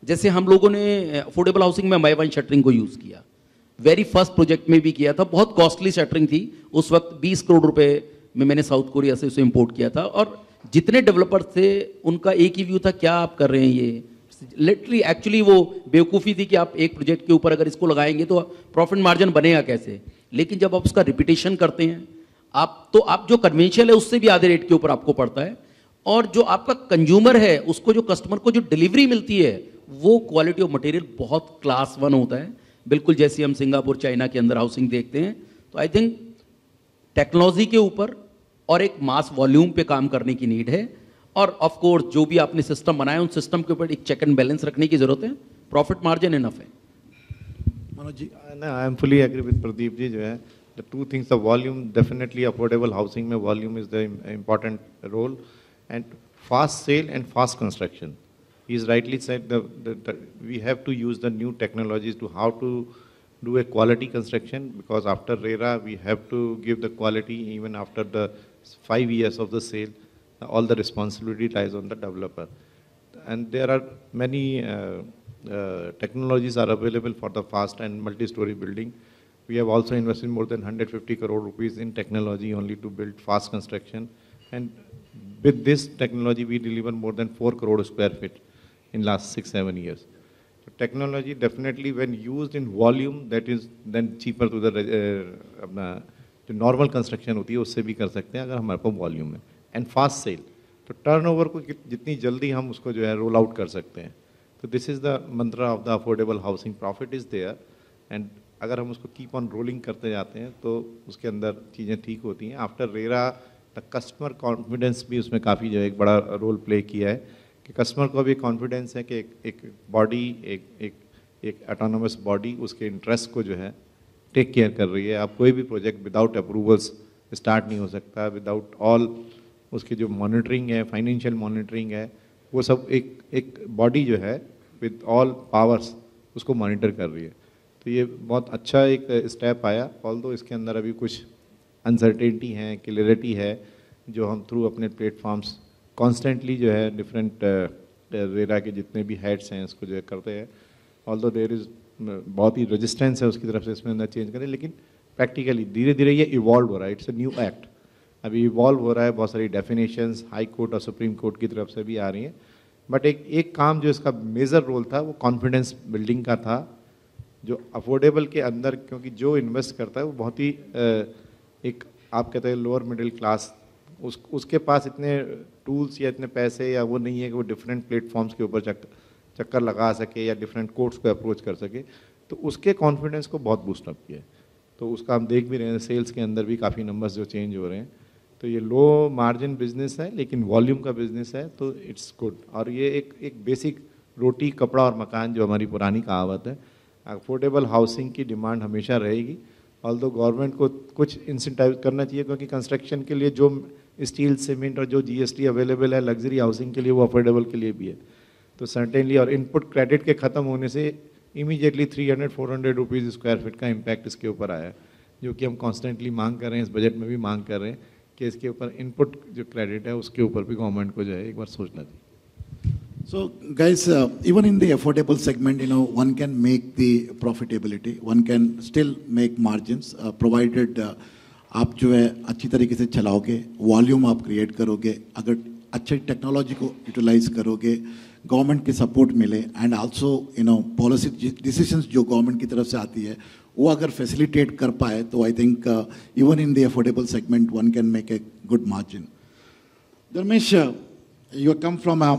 जैसे हम लोगों ने अफोर्डेबल हाउसिंग में माई वन शटरिंग को यूज किया, वेरी फर्स्ट प्रोजेक्ट में भी किया था. बहुत कॉस्टली शटरिंग थी उस वक्त, 20 करोड़ रुपए में मैंने साउथ कोरिया से उसे इंपोर्ट किया था. और जितने डेवलपर्स थे उनका एक ही व्यू था, क्या आप कर रहे हैं ये. लिटरली एक्चुअली वो बेवकूफ़ी थी कि आप एक प्रोजेक्ट के ऊपर अगर इसको लगाएंगे तो प्रॉफिट मार्जिन बनेगा कैसे. लेकिन जब आप उसका रिपीटेशन करते हैं आप, तो आप जो कन्वेंशनल है उससे भी आधे रेट के ऊपर आपको पड़ता है. और जो आपका कंज्यूमर है उसको, जो कस्टमर को जो डिलीवरी मिलती है, वो क्वालिटी ऑफ मटेरियल बहुत क्लास 1 होता है, बिल्कुल जैसे हम सिंगापुर चाइना के अंदर हाउसिंग देखते हैं. तो आई थिंक टेक्नोलॉजी के ऊपर और एक मास वॉल्यूम पे काम करने की नीड है. और ऑफ कोर्स जो भी आपने सिस्टम बनाया उन सिस्टम के ऊपर एक चेक एंड बैलेंस रखने की जरूरत है. प्रॉफिट मार्जिन इनफ है. Manoj ji. I am fully agree with Pradeep ji. जो है the two things, the volume, definitely affordable housing में volume is the important role, and fast sale and fast construction. He's rightly said that we have to use the new technologies to how to do a quality construction, because after RERA we have to give the quality even after the 5 years of the sale. All the responsibility lies on the developer, and there are many technologies are available for the fast and multi-story building. We have also invested more than 150 crore rupees in technology only to build fast construction, and with this technology we deliver more than 4 crore square feet in last 6-7 years. So technology definitely when used in volume, that is then cheaper to the जो normal construction होती है उससे भी कर सकते हैं अगर हमारे पास वॉल्यूम है. एंड फास्ट सेल, तो टर्नओवर को जितनी जल्दी हम उसको जो है रोल आउट कर सकते हैं. तो this is the mantra of the affordable housing. Profit is there, and अगर हम उसको कीप ऑन रोलिंग करते जाते हैं तो उसके अंदर चीज़ें ठीक होती हैं. After RERA the customer confidence भी उसमें काफ़ी जो है एक बड़ा रोल प्ले किया है कि कस्टमर को भी कॉन्फिडेंस है कि एक बॉडी, एक ऑटोनोमस बॉडी उसके इंटरेस्ट को जो है टेक केयर कर रही है. आप कोई भी प्रोजेक्ट विदाउट अप्रूवल्स स्टार्ट नहीं हो सकता, विदाउट ऑल उसकी जो मॉनिटरिंग है, फाइनेंशियल मॉनिटरिंग है, वो सब एक बॉडी जो है विद ऑल पावर्स उसको मॉनिटर कर रही है. तो ये बहुत अच्छा एक स्टेप आया. ऑल्दो इसके अंदर अभी कुछ अनसर्टेनिटी है, क्लियरिटी है, जो हम थ्रू अपने प्लेटफॉर्म्स कॉन्स्टेंटली जो है डिफरेंट रेरा के जितने भी हेड्स हैं इसको जो है करते हैं. ऑल्दो देयर इज़ बहुत ही रेजिस्टेंस है उसकी तरफ से इसमें अंदर चेंज करें, लेकिन प्रैक्टिकली धीरे धीरे ये इवॉल्व हो रहा है. इट्स अ न्यू एक्ट, अभी इवॉल्व हो रहा है. बहुत सारी डेफिनेशंस हाई कोर्ट और सुप्रीम कोर्ट की तरफ से भी आ रही हैं. बट एक काम जो इसका मेजर रोल था वो कॉन्फिडेंस बिल्डिंग का था, जो अफोर्डेबल के अंदर, क्योंकि जो इन्वेस्ट करता है वो बहुत ही एक आप कहते हैं लोअर मिडिल क्लास, उसके पास इतने टूल्स या इतने पैसे या वो नहीं है कि वो डिफरेंट प्लेटफॉर्म्स के ऊपर चक्कर लगा सके या डिफरेंट कोर्ट्स को अप्रोच कर सके. तो उसके कॉन्फिडेंस को बहुत बूस्ट अप किया है. तो उसका हम देख भी रहे हैं, सेल्स के अंदर भी काफ़ी नंबर्स जो चेंज हो रहे हैं. तो ये लो मार्जिन बिजनेस है लेकिन वॉल्यूम का बिजनेस है, तो इट्स गुड. और ये एक बेसिक रोटी कपड़ा और मकान जो हमारी पुरानी कहावत है, अफोर्डेबल हाउसिंग की डिमांड हमेशा रहेगी. ऑल्दो गवर्नमेंट को कुछ इंसेंटाइव करना चाहिए, क्योंकि कंस्ट्रक्शन के लिए जो स्टील सीमेंट और जो जीएसटी अवेलेबल है लग्जरी हाउसिंग के लिए वो अफोर्डेबल के लिए भी है। तो सर्टेनली, और इनपुट क्रेडिट के ख़त्म होने से इमीडिएटली 300-400 रुपीज़ स्क्वायर फीट का इम्पैक्ट इसके ऊपर आया है, जो कि हम कॉन्स्टेंटली मांग कर रहे हैं, इस बजट में भी मांग कर रहे हैं कि इसके ऊपर इनपुट जो क्रेडिट है उसके ऊपर भी गवर्नमेंट को जो है एक बार सोचना चाहिए। So guys, even in the affordable segment, one can make the profitability, one can still make margins, provided आप जो है अच्छी तरीके से चलाओगे, वॉल्यूम आप क्रिएट करोगे, अगर अच्छी टेक्नोलॉजी को यूटिलाइज करोगे, गवर्नमेंट की सपोर्ट मिले, एंड आल्सो पॉलिसी डिसीजंस जो गवर्नमेंट की तरफ से आती है वो अगर फैसिलिटेट कर पाए, तो I think even in the affordable segment one can make a good margin. Dharmesh, you come from a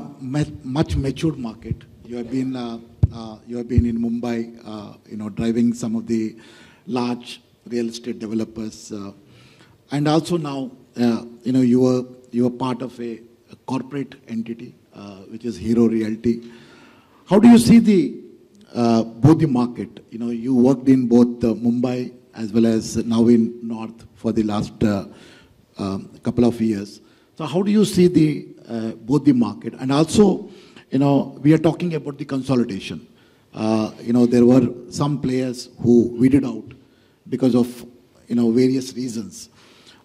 much matured market. You have been in Mumbai, driving some of the large real estate developers, and also now, you are part of a corporate entity, which is Hero Realty. How do you see both the market? You worked in both Mumbai as well as now in North for the last couple of years. So how do you see both the market? And also, we are talking about the consolidation. There were some players who weeded out because of, various reasons.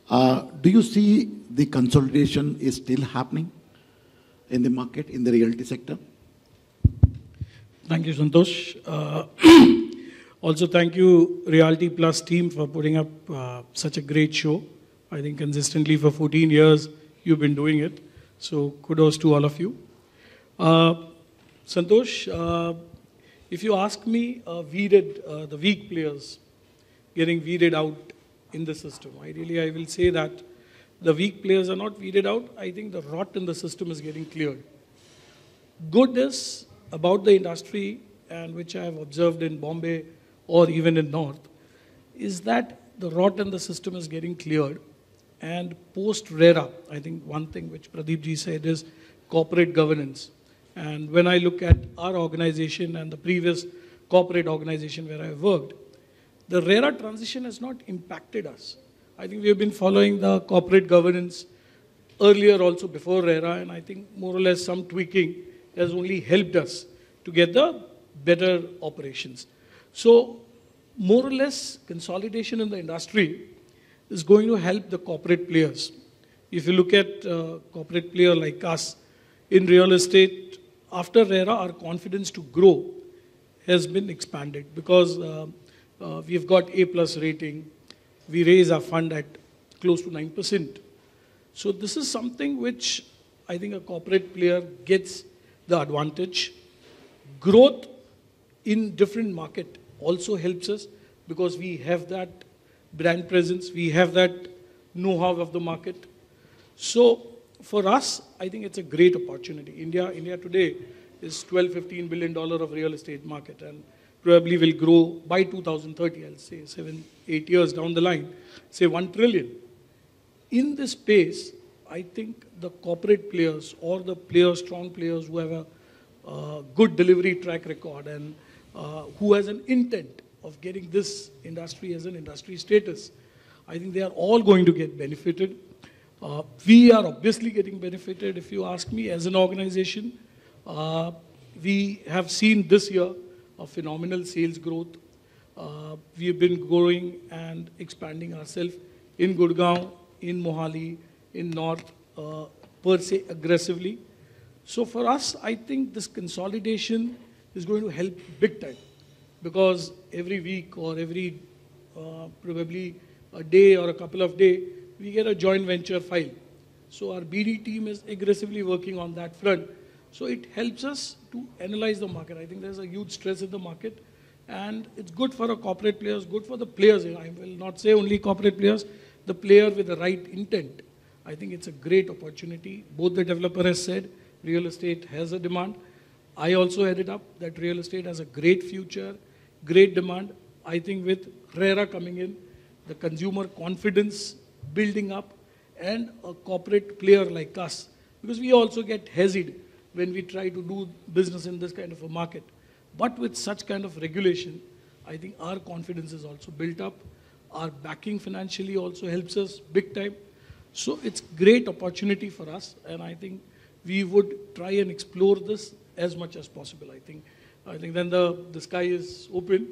Do you see the consolidation is still happening in the market, in the realty sector? Thank you, Santhosh. Also, thank you, Realty Plus team, for putting up such a great show. I think consistently for 14 years, you've been doing it. So kudos to all of you. Santhosh, if you ask me, the weak players getting weeded out in the system, I will say that the weak players are not weeded out. I think the rot in the system is getting cleared. Good is about the industry, and which I have observed in Bombay or even in North, is that the rot in the system is getting cleared. And post-RERA, I think one thing which Pradeep ji said is corporate governance. And when I look at our organization and the previous corporate organization where I worked, the RERA transition has not impacted us. I think we have been following the corporate governance earlier also before RERA, and I think more or less some tweaking has only helped us to get the better operations. So more or less consolidation in the industry is going to help the corporate players. If you look at corporate player like us in real estate, after RERA, our confidence to grow has been expanded because we've got A+ rating. We raise our fund at close to 9%. So this is something which I think a corporate player gets the advantage. Growth in different market also helps us because we have that brand presence, we have that know-how of the market. So for us, I think it's a great opportunity. India today is $12-15 billion of real estate market, and probably will grow by 2030, I'll say 7-8 years down the line, say 1 trillion. In this space, I think the corporate players or the players, strong players who have a good delivery track record and who has an intent of getting this industry as an industry status, I think they are all going to get benefited. We are obviously getting benefited. If you ask me, as an organization, we have seen this year a phenomenal sales growth. We have been growing and expanding ourselves in Gurgaon, in Mohali, in North, per se aggressively. So for us, I think this consolidation is going to help big time. Because every week or every probably a day or a couple of days, we get a joint venture file. So our BD team is aggressively working on that front. So it helps us to analyze the market. I think there's a huge stress in the market, and it's good for our corporate players, good for the players. I will not say only corporate players, the player with the right intent. I think it's a great opportunity. Both the developer has said real estate has a demand. I also added up that real estate has a great future, great demand. I think with RERA coming in, the consumer confidence building up, and a corporate player like us, because we also get hesitant when we try to do business in this kind of a market. But with such kind of regulation, I think our confidence is also built up. Our backing financially also helps us big time. So it's great opportunity for us, and I think we would try and explore this as much as possible. I think then the sky is open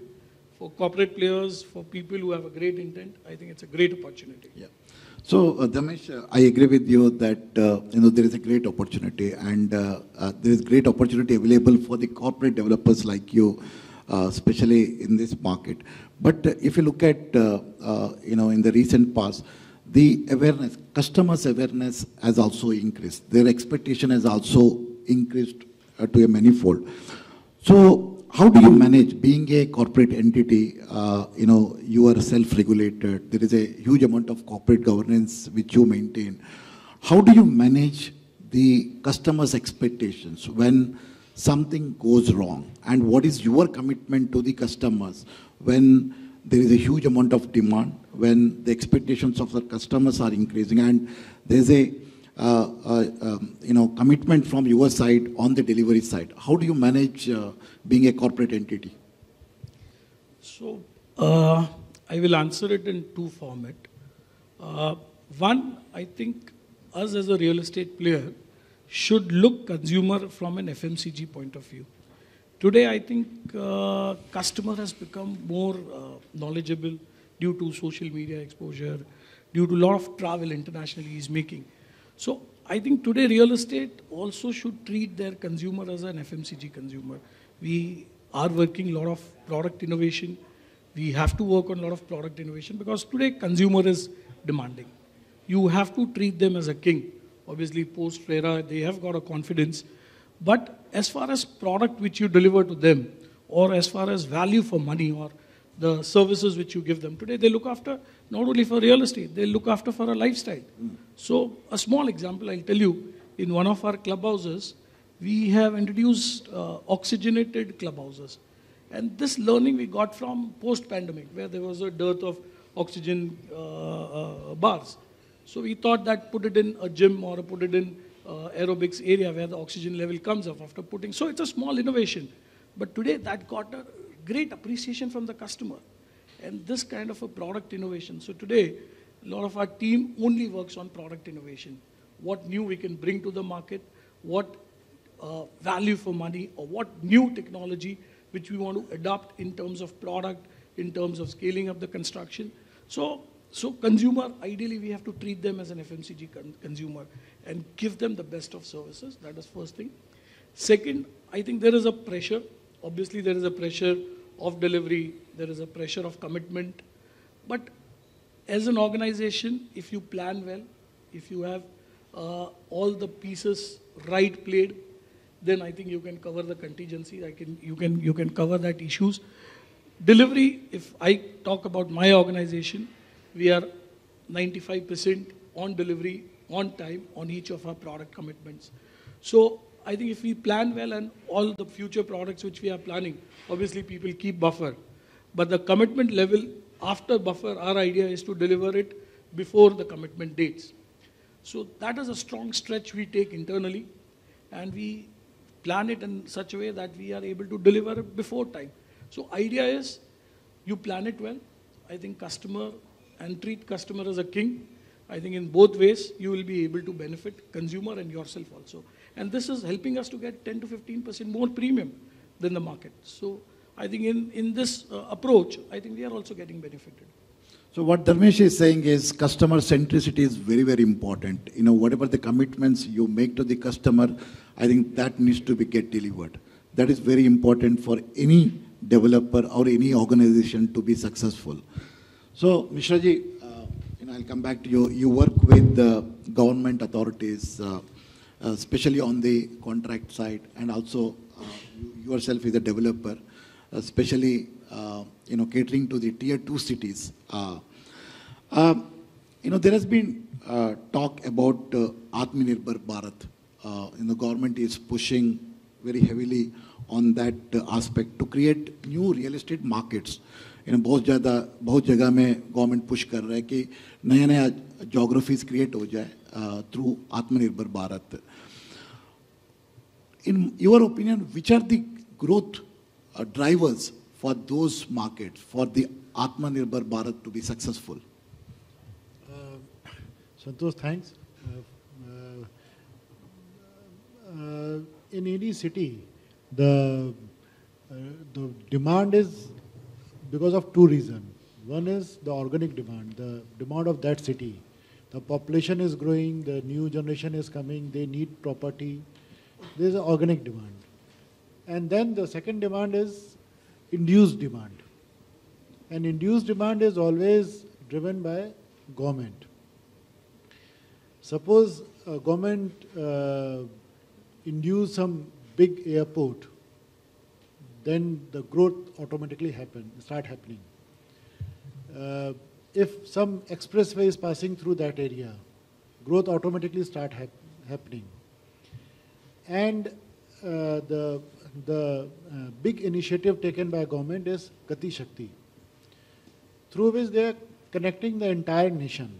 for corporate players, for people who have a great intent. I think it's a great opportunity. Yeah. So, Dharmesh, I agree with you that there is a great opportunity, and there is great opportunity available for the corporate developers like you, especially in this market. But if you look at in the recent past, the awareness, customers' awareness has also increased. Their expectation has also increased to a manifold. So, how do you manage being a corporate entity? You are self-regulated. There is a huge amount of corporate governance which you maintain. How do you manage the customers' expectations when something goes wrong? And what is your commitment to the customers when there is a huge amount of demand, when the expectations of the customers are increasing, and there is a commitment from your side on the delivery side? How do you manage being a corporate entity? So, I will answer it in two formats. One, I think us as a real estate player should look consumer from an FMCG point of view. Today, I think customer has become more knowledgeable due to social media exposure, due to a lot of travel internationally he's making. So I think today real estate also should treat their consumer as an FMCG consumer. We are working a lot of product innovation. We have to work on a lot of product innovation because today consumer is demanding. You have to treat them as a king. Obviously post-RERA, they have got a confidence. But as far as product which you deliver to them, or as far as value for money, or the services which you give them, today they look after not only for real estate, they look after for a lifestyle. So a small example I'll tell you, in one of our clubhouses, we have introduced oxygenated clubhouses. And this learning we got from post-pandemic, where there was a dearth of oxygen bars. So we thought that put it in a gym or put it in aerobics area where the oxygen level comes up after putting. So it's a small innovation. But today that got a great appreciation from the customer. And this kind of a product innovation. So today, a lot of our team only works on product innovation. What new we can bring to the market, what value for money, or what new technology which we want to adopt in terms of product, in terms of scaling up the construction. So consumer, ideally we have to treat them as an FMCG consumer and give them the best of services. That is first thing. Second, I think there is a pressure. Obviously there is a pressure of delivery. There is a pressure of commitment. But as an organization, if you plan well, if you have all the pieces right played, then I think you can cover the contingency. You can cover that issues. Delivery, if I talk about my organization, we are 95% on delivery, on time, on each of our product commitments. So I think if we plan well and all the future products which we are planning, obviously people keep buffer. But the commitment level after buffer, our idea is to deliver it before the commitment dates. So that is a strong stretch we take internally, and we plan it in such a way that we are able to deliver it before time. So idea is you plan it well. I think customer and treat customer as a king. I think in both ways you will be able to benefit consumer and yourself also. And this is helping us to get 10 to 15% more premium than the market. So I think in this approach, I think we are also getting benefited. So what Dharmesh is saying is customer centricity is very, very important. Whatever the commitments you make to the customer, I think that needs to be get delivered. That is very important for any developer or any organization to be successful. So, Misra ji, I'll come back to you. You work with government authorities, especially on the contract side, and also yourself is a developer, especially catering to the tier 2 cities. There has been talk about Atmanirbhar Bharat. The government is pushing very heavily on that aspect to create new real estate markets. बहुत जगह में government push कर रहा है कि नया geographies create हो जाए through Atmanirbhar Bharat. In your opinion, which are the growth drivers for those markets, for the Atmanirbhar Bharat to be successful? Santhosh, thanks. In any city, the demand is because of two reasons. One is the organic demand, the demand of that city. The population is growing, the new generation is coming, they need property. There is an organic demand. And then the second demand is induced demand. And induced demand is always driven by government. Suppose government induce some big airport, then the growth automatically start happening. If some expressway is passing through that area, growth automatically start happening. And the big initiative taken by government is Gati Shakti, through which they are connecting the entire nation.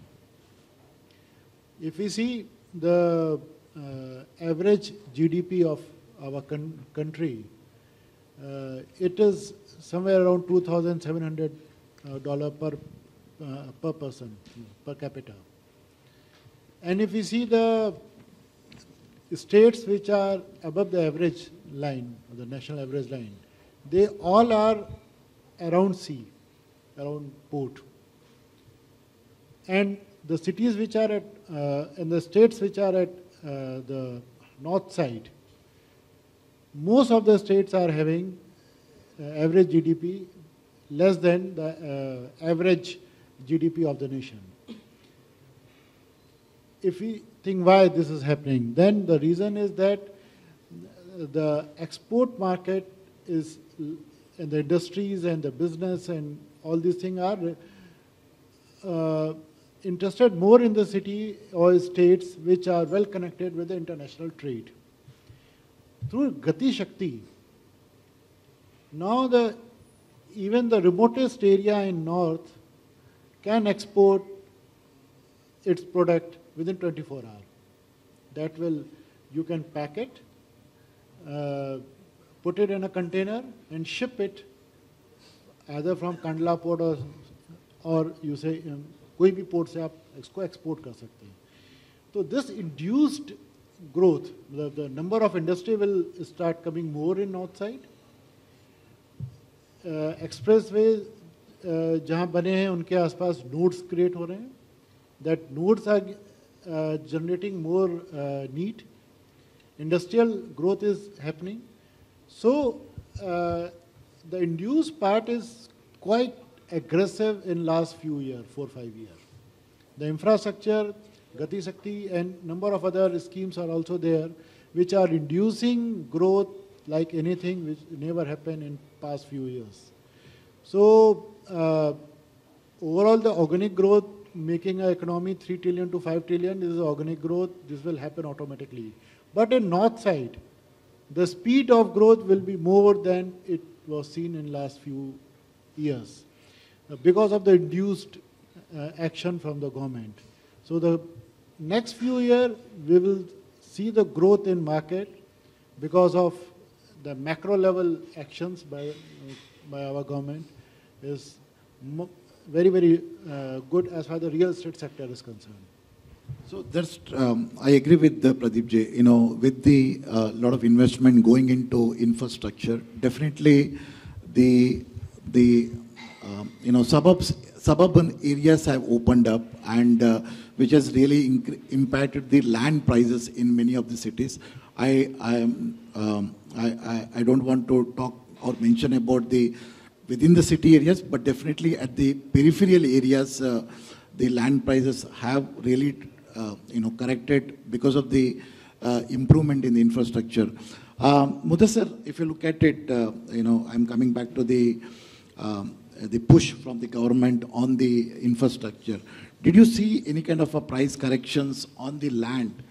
If we see the average GDP of our country, it is somewhere around $2,700 per person, per capita. And if we see the states which are above the average line, the national average line, they all are around sea, around port. And the cities which are at, and the states which are at the north side, most of the states are having average GDP less than the average GDP of the nation. If we think why this is happening, then the reason is that the export market is, and the industries and the business and all these things are interested more in the city or states which are well connected with the international trade. Through Gati Shakti, now even the remotest area in north can export its product within 24 hours. That will, you can pack it, put it in a container and ship it either from Kandla port or you say कोई भी port से आप इसको export कर सकते हैं. So this induced growth, the number of industry will start coming more in north side. Expressways जहाँ बने हैं उनके आसपास nodes create हो रहे हैं. That nodes are generating more need. Industrial growth is happening. So the induced part is quite aggressive in last few years, 4-5 years. The infrastructure, Gati Shakti and number of other schemes are also there, which are inducing growth like anything which never happened in past few years. So overall the organic growth, making an economy 3 trillion to 5 trillion, this is organic growth, this will happen automatically. But in north side, the speed of growth will be more than it was seen in last few years because of the induced action from the government. So the next few years, we will see the growth in market because of the macro level actions by our government is very, very good as far as the real estate sector is concerned. So that's, I agree with Pradeep ji, you know, with the lot of investment going into infrastructure, definitely the you know, suburban areas have opened up and which has really impacted the land prices in many of the cities. I don't want to talk or mention about the within the city areas, but definitely at the peripheral areas, the land prices have really you know, corrected because of the improvement in the infrastructure. Mudassir, if you look at it, you know, I'm coming back to the push from the government on the infrastructure. Did you see any kind of a price corrections on the land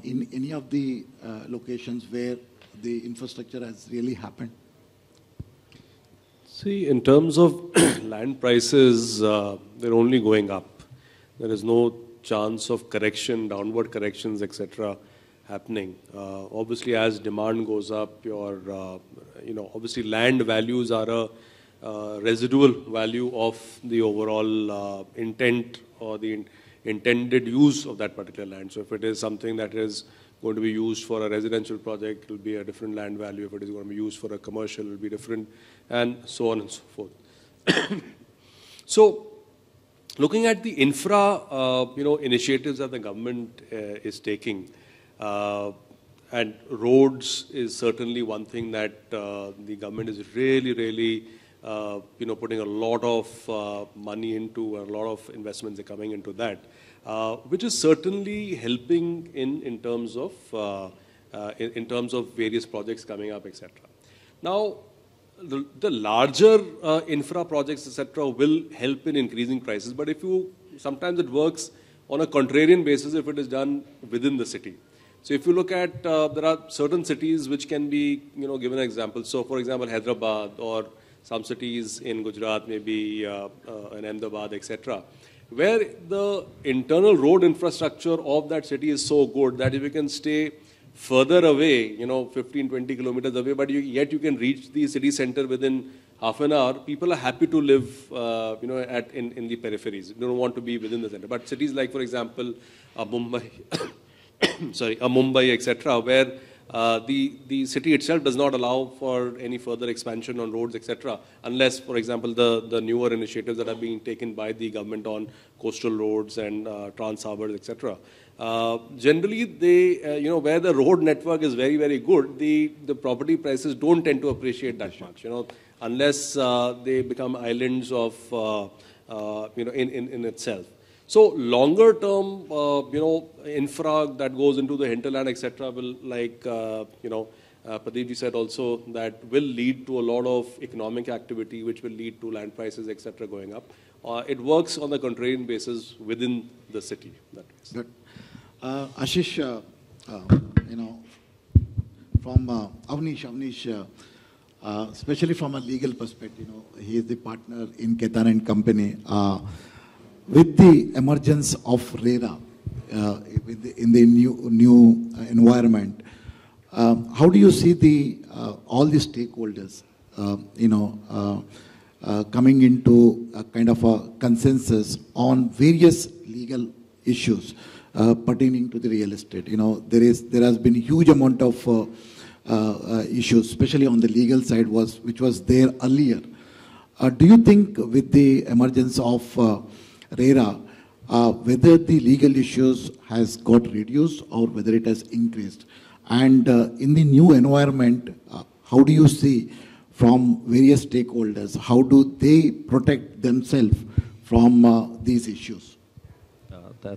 in any of the locations where the infrastructure has really happened? See, in terms of land prices, they're only going up. There is no chance of correction, downward corrections, etc. happening. Obviously, as demand goes up, your, you know, obviously land values are residual value of the overall intent or the intended use of that particular land. So if it is something that is going to be used for a residential project, it will be a different land value. If it is going to be used for a commercial, it will be different, and so on and so forth. So, looking at the infra, initiatives that the government is taking, and roads is certainly one thing that the government is really, putting a lot of money into, a lot of investments are coming into that, which is certainly helping in terms of various projects coming up, etc. Now, the larger infra projects, etc., will help in increasing prices. But sometimes it works on a contrarian basis if it is done within the city. So if you look at, there are certain cities which can be, given an example. So for example, Hyderabad or some cities in Gujarat, maybe in Ahmedabad, etc., where the internal road infrastructure of that city is so good that if you can stay further away, 15, 20 kilometers away, but yet you can reach the city center within half an hour, people are happy to live, in the peripheries. They don't want to be within the center. But cities like, for example, Mumbai, Mumbai, etc., where the city itself does not allow for any further expansion on roads, etc., unless, for example, the newer initiatives that are being taken by the government on coastal roads and trans harbors, etc. Generally, they, where the road network is very, very good, the property prices don't tend to appreciate that much, unless they become islands of, in itself. So longer term, infra that goes into the hinterland, etc., will, like, Pradeep ji said also, that will lead to a lot of economic activity, which will lead to land prices, etc., going up. It works on the contrarian basis within the city. Good. Ashish, from Avnish, especially from a legal perspective, he is the partner in Khaitan and Company. With the emergence of RERA in the new environment, how do you see all the stakeholders, coming into a kind of a consensus on various legal issues pertaining to the real estate? There has been a huge amount of issues, especially on the legal side, which was there earlier. Do you think with the emergence of RERA, whether the legal issues has got reduced or whether it has increased? And in the new environment, how do you see from various stakeholders, how do they protect themselves from these issues?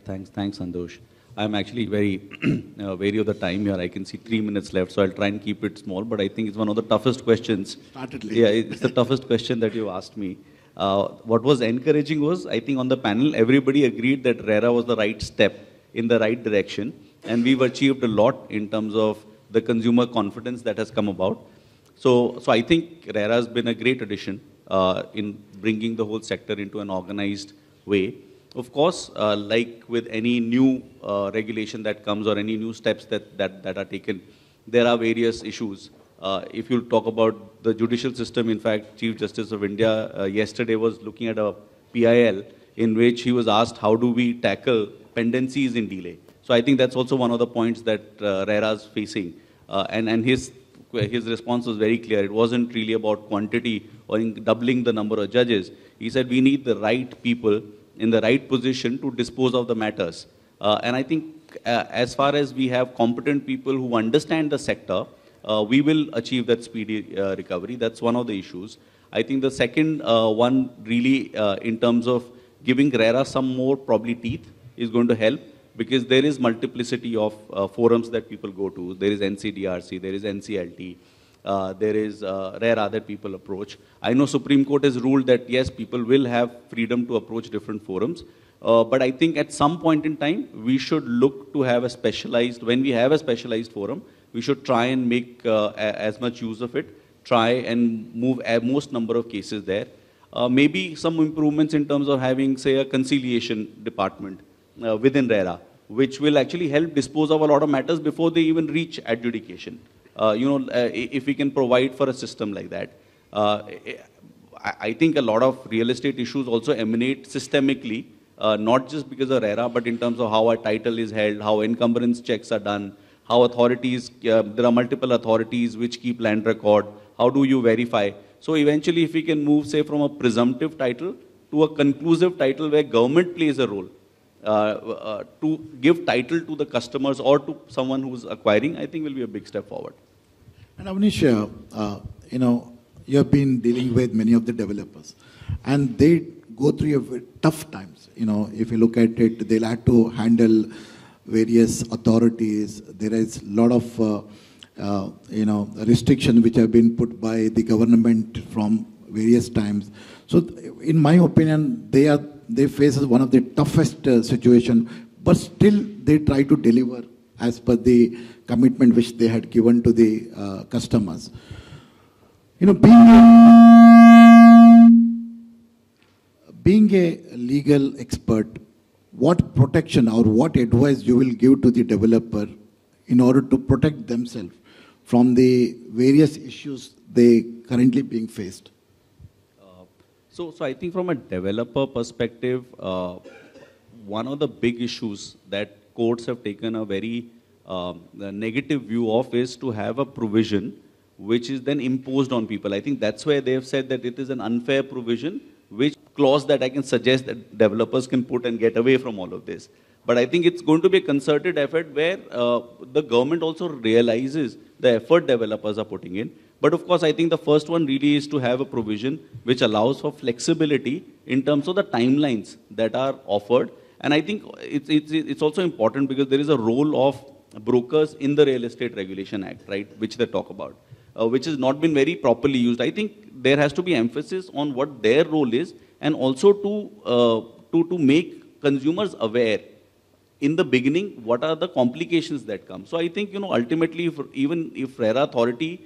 Thanks, Santhosh. I'm actually very wary of the time here. I can see 3 minutes left, so I'll try and keep it small. But I think it's one of the toughest questions. Started late. Yeah, it's the toughest question that you asked me. What was encouraging was, I think on the panel, everybody agreed that RERA was the right step in the right direction. And we've achieved a lot in terms of the consumer confidence that has come about. So I think RERA has been a great addition in bringing the whole sector into an organized way. Of course, like with any new regulation that comes or any new steps that are taken, there are various issues. If you talk about the judicial system, in fact, Chief Justice of India yesterday was looking at a PIL in which he was asked, how do we tackle pendencies in delay? So I think that's also one of the points that RERA is facing. And his response was very clear. It wasn't really about quantity or doubling the number of judges. He said we need the right people in the right position to dispose of the matters. And I think as far as we have competent people who understand the sector, we will achieve that speedy recovery. That's one of the issues. I think the second one really in terms of giving RERA some more probably teeth is going to help, because there is multiplicity of forums that people go to. There is NCDRC, there is NCLT, there is RERA that people approach. I know Supreme Court has ruled that yes, people will have freedom to approach different forums. But I think at some point in time, we should look to have a specialized, when we have a specialized forum, we should try and make as much use of it, try and move most number of cases there. Maybe some improvements in terms of having, say, a conciliation department within RERA, which will actually help dispose of a lot of matters before they even reach adjudication. If we can provide for a system like that. I think a lot of real estate issues also emanate systemically, not just because of RERA, but in terms of how a title is held, how encumbrance checks are done, how authorities, there are multiple authorities which keep land record, how do you verify? So eventually if we can move, say, from a presumptive title to a conclusive title where government plays a role, to give title to the customers or to someone who's acquiring, I think will be a big step forward. And Avnish, you have been dealing with many of the developers, and they go through tough times. If you look at it, they'll have to handle various authorities. There is a lot of, restrictions which have been put by the government from various times. So, in my opinion, they face one of the toughest situation, but still they try to deliver as per the commitment which they had given to the customers. Being a legal expert, what protection or what advice you will give to the developer in order to protect themselves from the various issues they currently being faced? So I think from a developer perspective, one of the big issues that courts have taken a very negative view of is to have a provision which is then imposed on people. I think that's where they have said that it is an unfair provision, which clause that I can suggest that developers can put and get away from all of this. But I think it's going to be a concerted effort where the government also realizes the effort developers are putting in. But of course, I think the first one really is to have a provision which allows for flexibility in terms of the timelines that are offered. And I think it's also important because there is a role of brokers in the Real Estate Regulation Act, right, which they talk about, which has not been very properly used. I think there has to be emphasis on what their role is, and also to make consumers aware in the beginning what are the complications that come. So I think, ultimately, even if RERA authority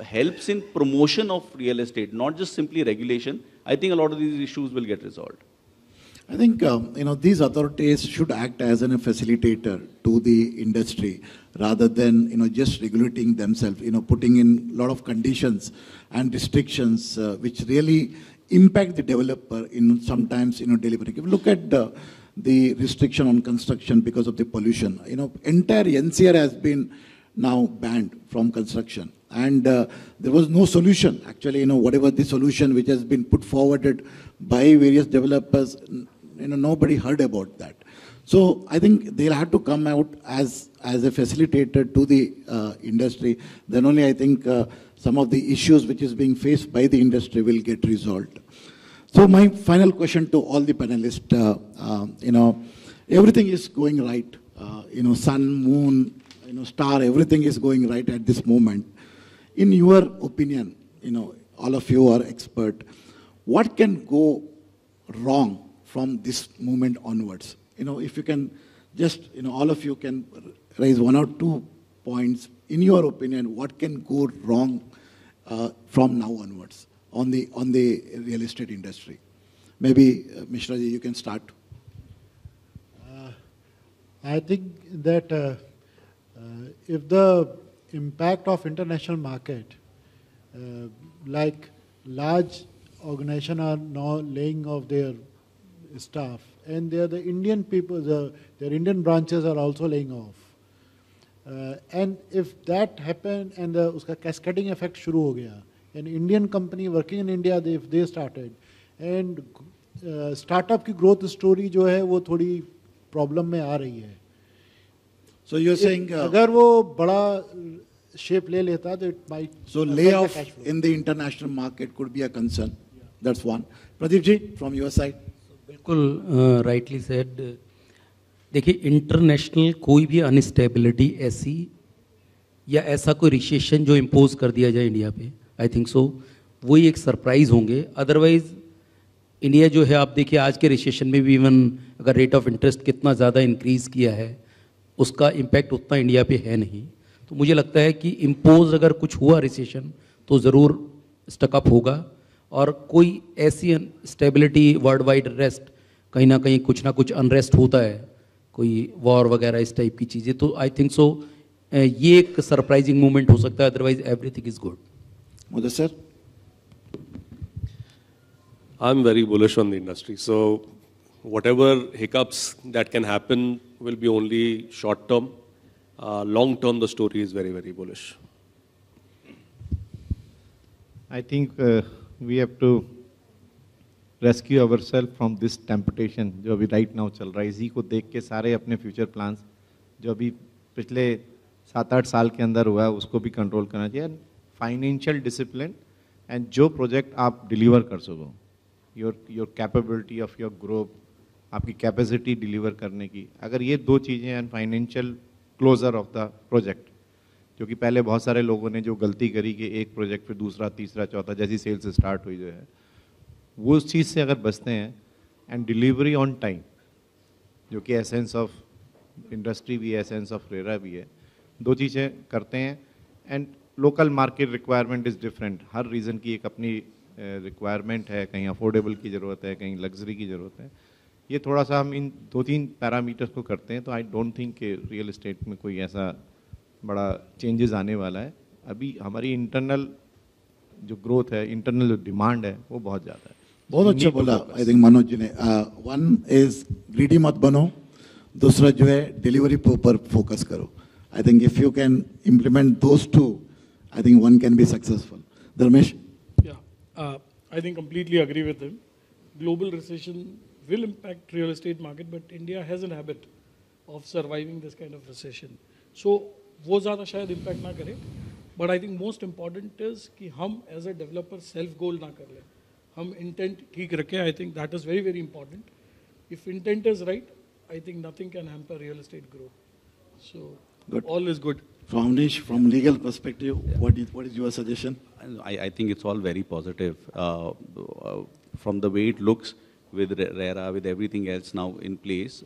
helps in promotion of real estate, not just simply regulation, I think a lot of these issues will get resolved. I think, these authorities should act as a facilitator to the industry rather than, just regulating themselves, putting in a lot of conditions and restrictions which really impact the developer in sometimes, delivering. If you look at the restriction on construction because of the pollution, entire NCR has been now banned from construction. And there was no solution. Actually, whatever the solution which has been put forwarded by various developers, nobody heard about that. So I think they'll have to come out as a facilitator to the industry. Then only I think some of the issues which is being faced by the industry will get resolved. So my final question to all the panelists, everything is going right. Sun, moon, star, everything is going right at this moment. In your opinion, all of you are expert, what can go wrong from this moment onwards? If you can just, all of you can raise 1 or 2 points, in your opinion, what can go wrong from now onwards on the real estate industry? Maybe, Misra ji, you can start. I think that if the impact of international market, like large organizations are now laying off their staff, and the Indian people, their Indian branches are also laying off. And if that happened and uska cascading effect shuru ho gaya, an Indian company working in India, if they started, and startup की growth story जो है वो थोड़ी problem में आ रही है. So you're saying अगर वो बड़ा shape ले लेता, तो it might. So layoff in the international market could be a concern. Yeah. That's one. Pradeep ji, from your side. बिल्कुल rightly said. देखिए इंटरनेशनल कोई भी अनस्टेबिलिटी ऐसी या ऐसा कोई रिसेशन जो इम्पोज कर दिया जाए इंडिया पे, आई थिंक सो वही एक सरप्राइज होंगे. अदरवाइज इंडिया जो है, आप देखिए आज के रिसेशन में भी इवन अगर रेट ऑफ इंटरेस्ट कितना ज़्यादा इंक्रीज़ किया है, उसका इम्पैक्ट उतना इंडिया पे है नहीं. तो मुझे लगता है कि इम्पोज अगर कुछ हुआ रिसेशन तो ज़रूर स्टकअप होगा, और कोई ऐसी स्टेबिलिटी वर्ल्ड वाइड रेस्ट कहीं ना कहीं कुछ ना कुछ अनरेस्ट होता है, कोई वॉर वगैरह इस टाइप की चीज़ें, तो आई थिंक सो ये एक सरप्राइजिंग मोमेंट हो सकता है. Otherwise everything is good. Mudassir. I'm very bullish on the industry. So whatever hiccups that can happen will be only short term. Long term, the story is very, very bullish. I think we have to rescue ourselves from this temptation जो अभी right now चल रहा है. इसी को देख के सारे अपने future plans जो अभी पिछले 7-8 साल के अंदर हुआ है उसको भी कंट्रोल करना चाहिए. Financial discipline and जो प्रोजेक्ट आप डिलीवर कर सको, your capability of your group, आपकी कैपेसिटी डिलीवर करने की, अगर ये दो चीज़ें हैं, financial closure of the project, क्योंकि पहले बहुत सारे लोगों ने जो गलती करी कि एक प्रोजेक्ट फिर दूसरा तीसरा चौथा जैसी सेल्स स्टार्ट हुई जो है, वो उस चीज़ से अगर बचते हैं एंड डिलीवरी ऑन टाइम, जो कि एसेंस ऑफ इंडस्ट्री भी है, एसेंस ऑफ रेरा भी है, दो चीज़ें करते हैं. And local market requirement is different. Her reason की एक अपनी रिक्वायरमेंट है. कहीं अफोर्डेबल की ज़रूरत है, कहीं लग्जरी की ज़रूरत है. ये थोड़ा सा हम इन 2-3 पैरामीटर्स को करते हैं तो आई डोंट थिंक कि रियल एस्टेट में कोई ऐसा बड़ा चेंजेस आने वाला है. अभी हमारी इंटरनल जो ग्रोथ है, इंटरनल जो डिमांड है वो बहुत ज़्यादा है. बहुत अच्छा बोला आई थिंक मनोज जी ने. वन इज ग्रीडी मत बनो, दूसरा जो है डिलीवरी पर फोकस करो. I think if you can implement those two, I think one can be successful. Dharmesh? I think completely agree with him. Global recession will impact real estate market, but India has a habit of surviving this kind of recession. So वो ज़्यादा शायद impact ना करे, but I think most important is कि हम as a developer self goal ना कर लें, हम intent ठीक रखें. I think that is very very important. If intent is right, I think nothing can hamper real estate growth. So good. All is good. From Avnish, from legal perspective, what is your suggestion? I think it's all very positive. From the way it looks with RERA, with everything else now in place,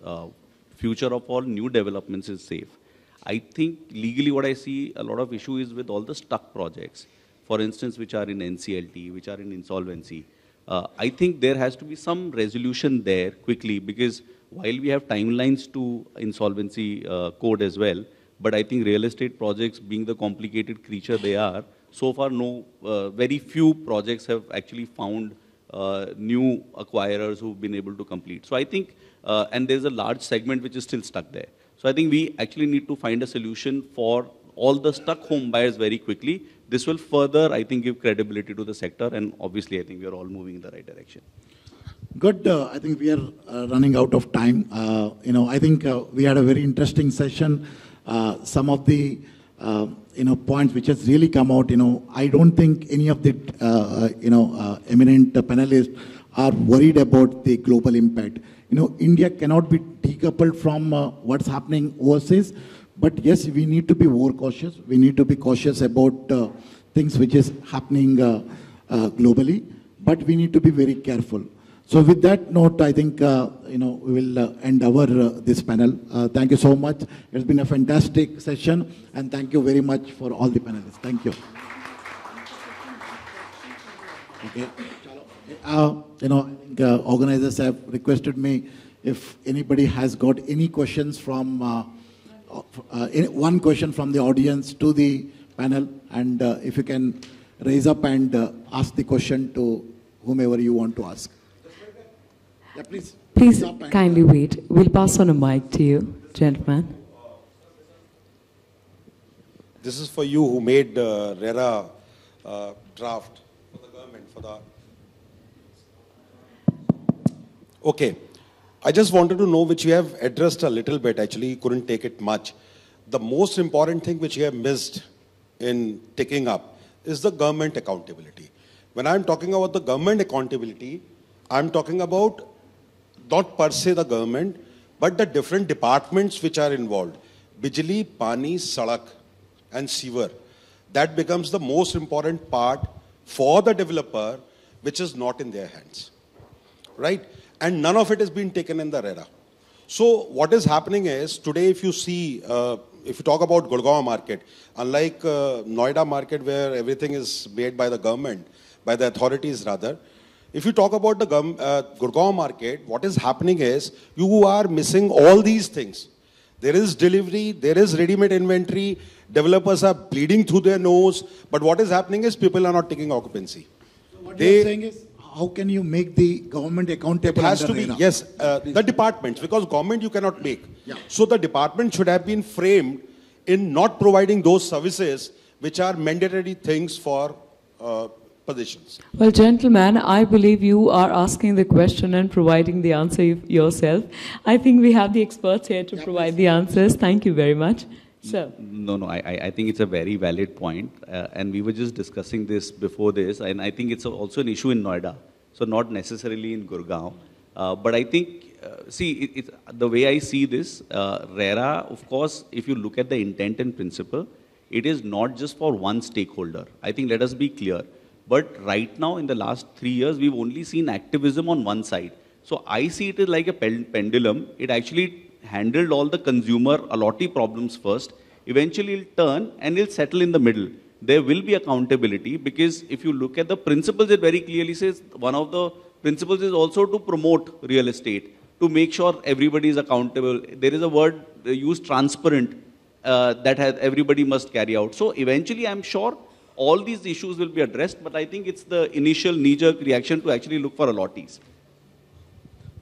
future of all new developments is safe. I think legally what I see a lot of issue is with all the stuck projects, for instance, which are in NCLT, which are in insolvency. I think there has to be some resolution there quickly, because while we have timelines to insolvency code as well, but I think real estate projects, being the complicated creature they are, so far very few projects have actually found new acquirers who've been able to complete. So I think, and there's a large segment which is still stuck there. So I think we actually need to find a solution for all the stuck home buyers very quickly. This will further, I think, give credibility to the sector, and obviously I think we are all moving in the right direction. Good. I think we are running out of time. I think we had a very interesting session. Some of the points which has really come out, I don't think any of the eminent panelists are worried about the global impact. India cannot be decoupled from what's happening overseas, but yes, we need to be more cautious. We need to be cautious about things which is happening globally, but we need to be very careful. So with that note, I think we will end our this panel. Thank you so much. It's been a fantastic session, and thank you very much for all the panelists. Thank you. Okay. I think organizers have requested me if anybody has got any questions from one question from the audience to the panel, and if you can raise up and ask the question to whomever you want to ask. Yeah, please kindly wait. We'll pass on a mic to you, gentlemen. This is for you who made RERA draft for the government. Okay. I just wanted to know, which you have addressed a little bit, actually you couldn't take it much. The most important thing which you have missed in taking up is the government accountability. When I'm talking about the government accountability, I'm talking about not per se the government, but the different departments which are involved. Bijli, Pani, Sadak and Sewer. That becomes the most important part for the developer, which is not in their hands. Right? And none of it has been taken in the RERA. So what is happening is, today if you see, if you talk about Gurgaon market, unlike Noida market where everything is made by the government, by the authorities rather, if you talk about the Gurgaon market, what is happening is, you are missing all these things. There is delivery, there is ready-made inventory, developers are bleeding through their nose, but what is happening is people are not taking occupancy. So what you're saying is, how can you make the government accountable? It has under to be, RERA? yes, the departments, because government you cannot make. Yeah. So the department should have been framed in not providing those services which are mandatory things for positions. Well, gentlemen, I believe you are asking the question and providing the answer yourself. I think we have the experts here to provide the answers. Thank you very much. Sir. No, I think it's a very valid point. And we were just discussing this before this. And I think it's also an issue in Noida. So not necessarily in Gurgaon. But I think, the way I see this, RERA, of course, if you look at the intent and principle, it is not just for one stakeholder. I think let us be clear. But right now, in the last 3 years, we've only seen activism on one side. So I see it as like a pendulum. It actually handled all the consumer allottee problems first. Eventually, it'll turn and it'll settle in the middle. There will be accountability because if you look at the principles, it very clearly says one of the principles is also to promote real estate, to make sure everybody is accountable. There is a word used, transparent, that everybody must carry out. So eventually, I'm sure all these issues will be addressed, but I think it's the initial knee-jerk reaction to actually look for allottees.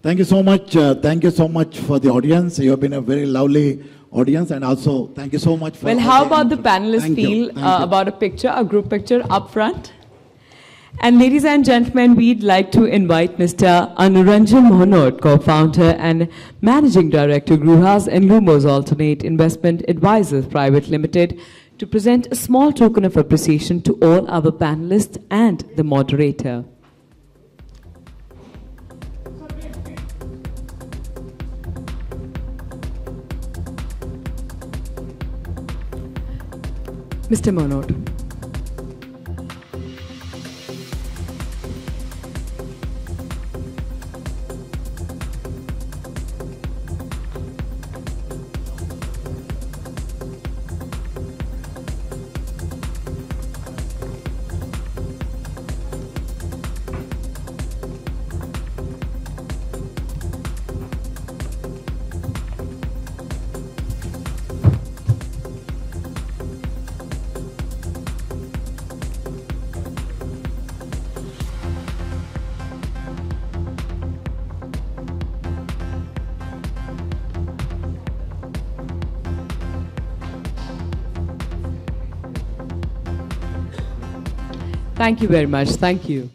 Thank you so much. Thank you so much for the audience. You have been a very lovely audience, and also thank you so much for. Well, how about the panelists feel about a picture, a group picture up front? And ladies and gentlemen, we'd like to invite Mr. Anuranjan Mohanot, co-founder and managing director, Gruhas and Lumos Alternate Investment Advisors Private Limited, to present a small token of appreciation to all our panelists and the moderator. Mr. Manoj. Thank you very much. Thank you.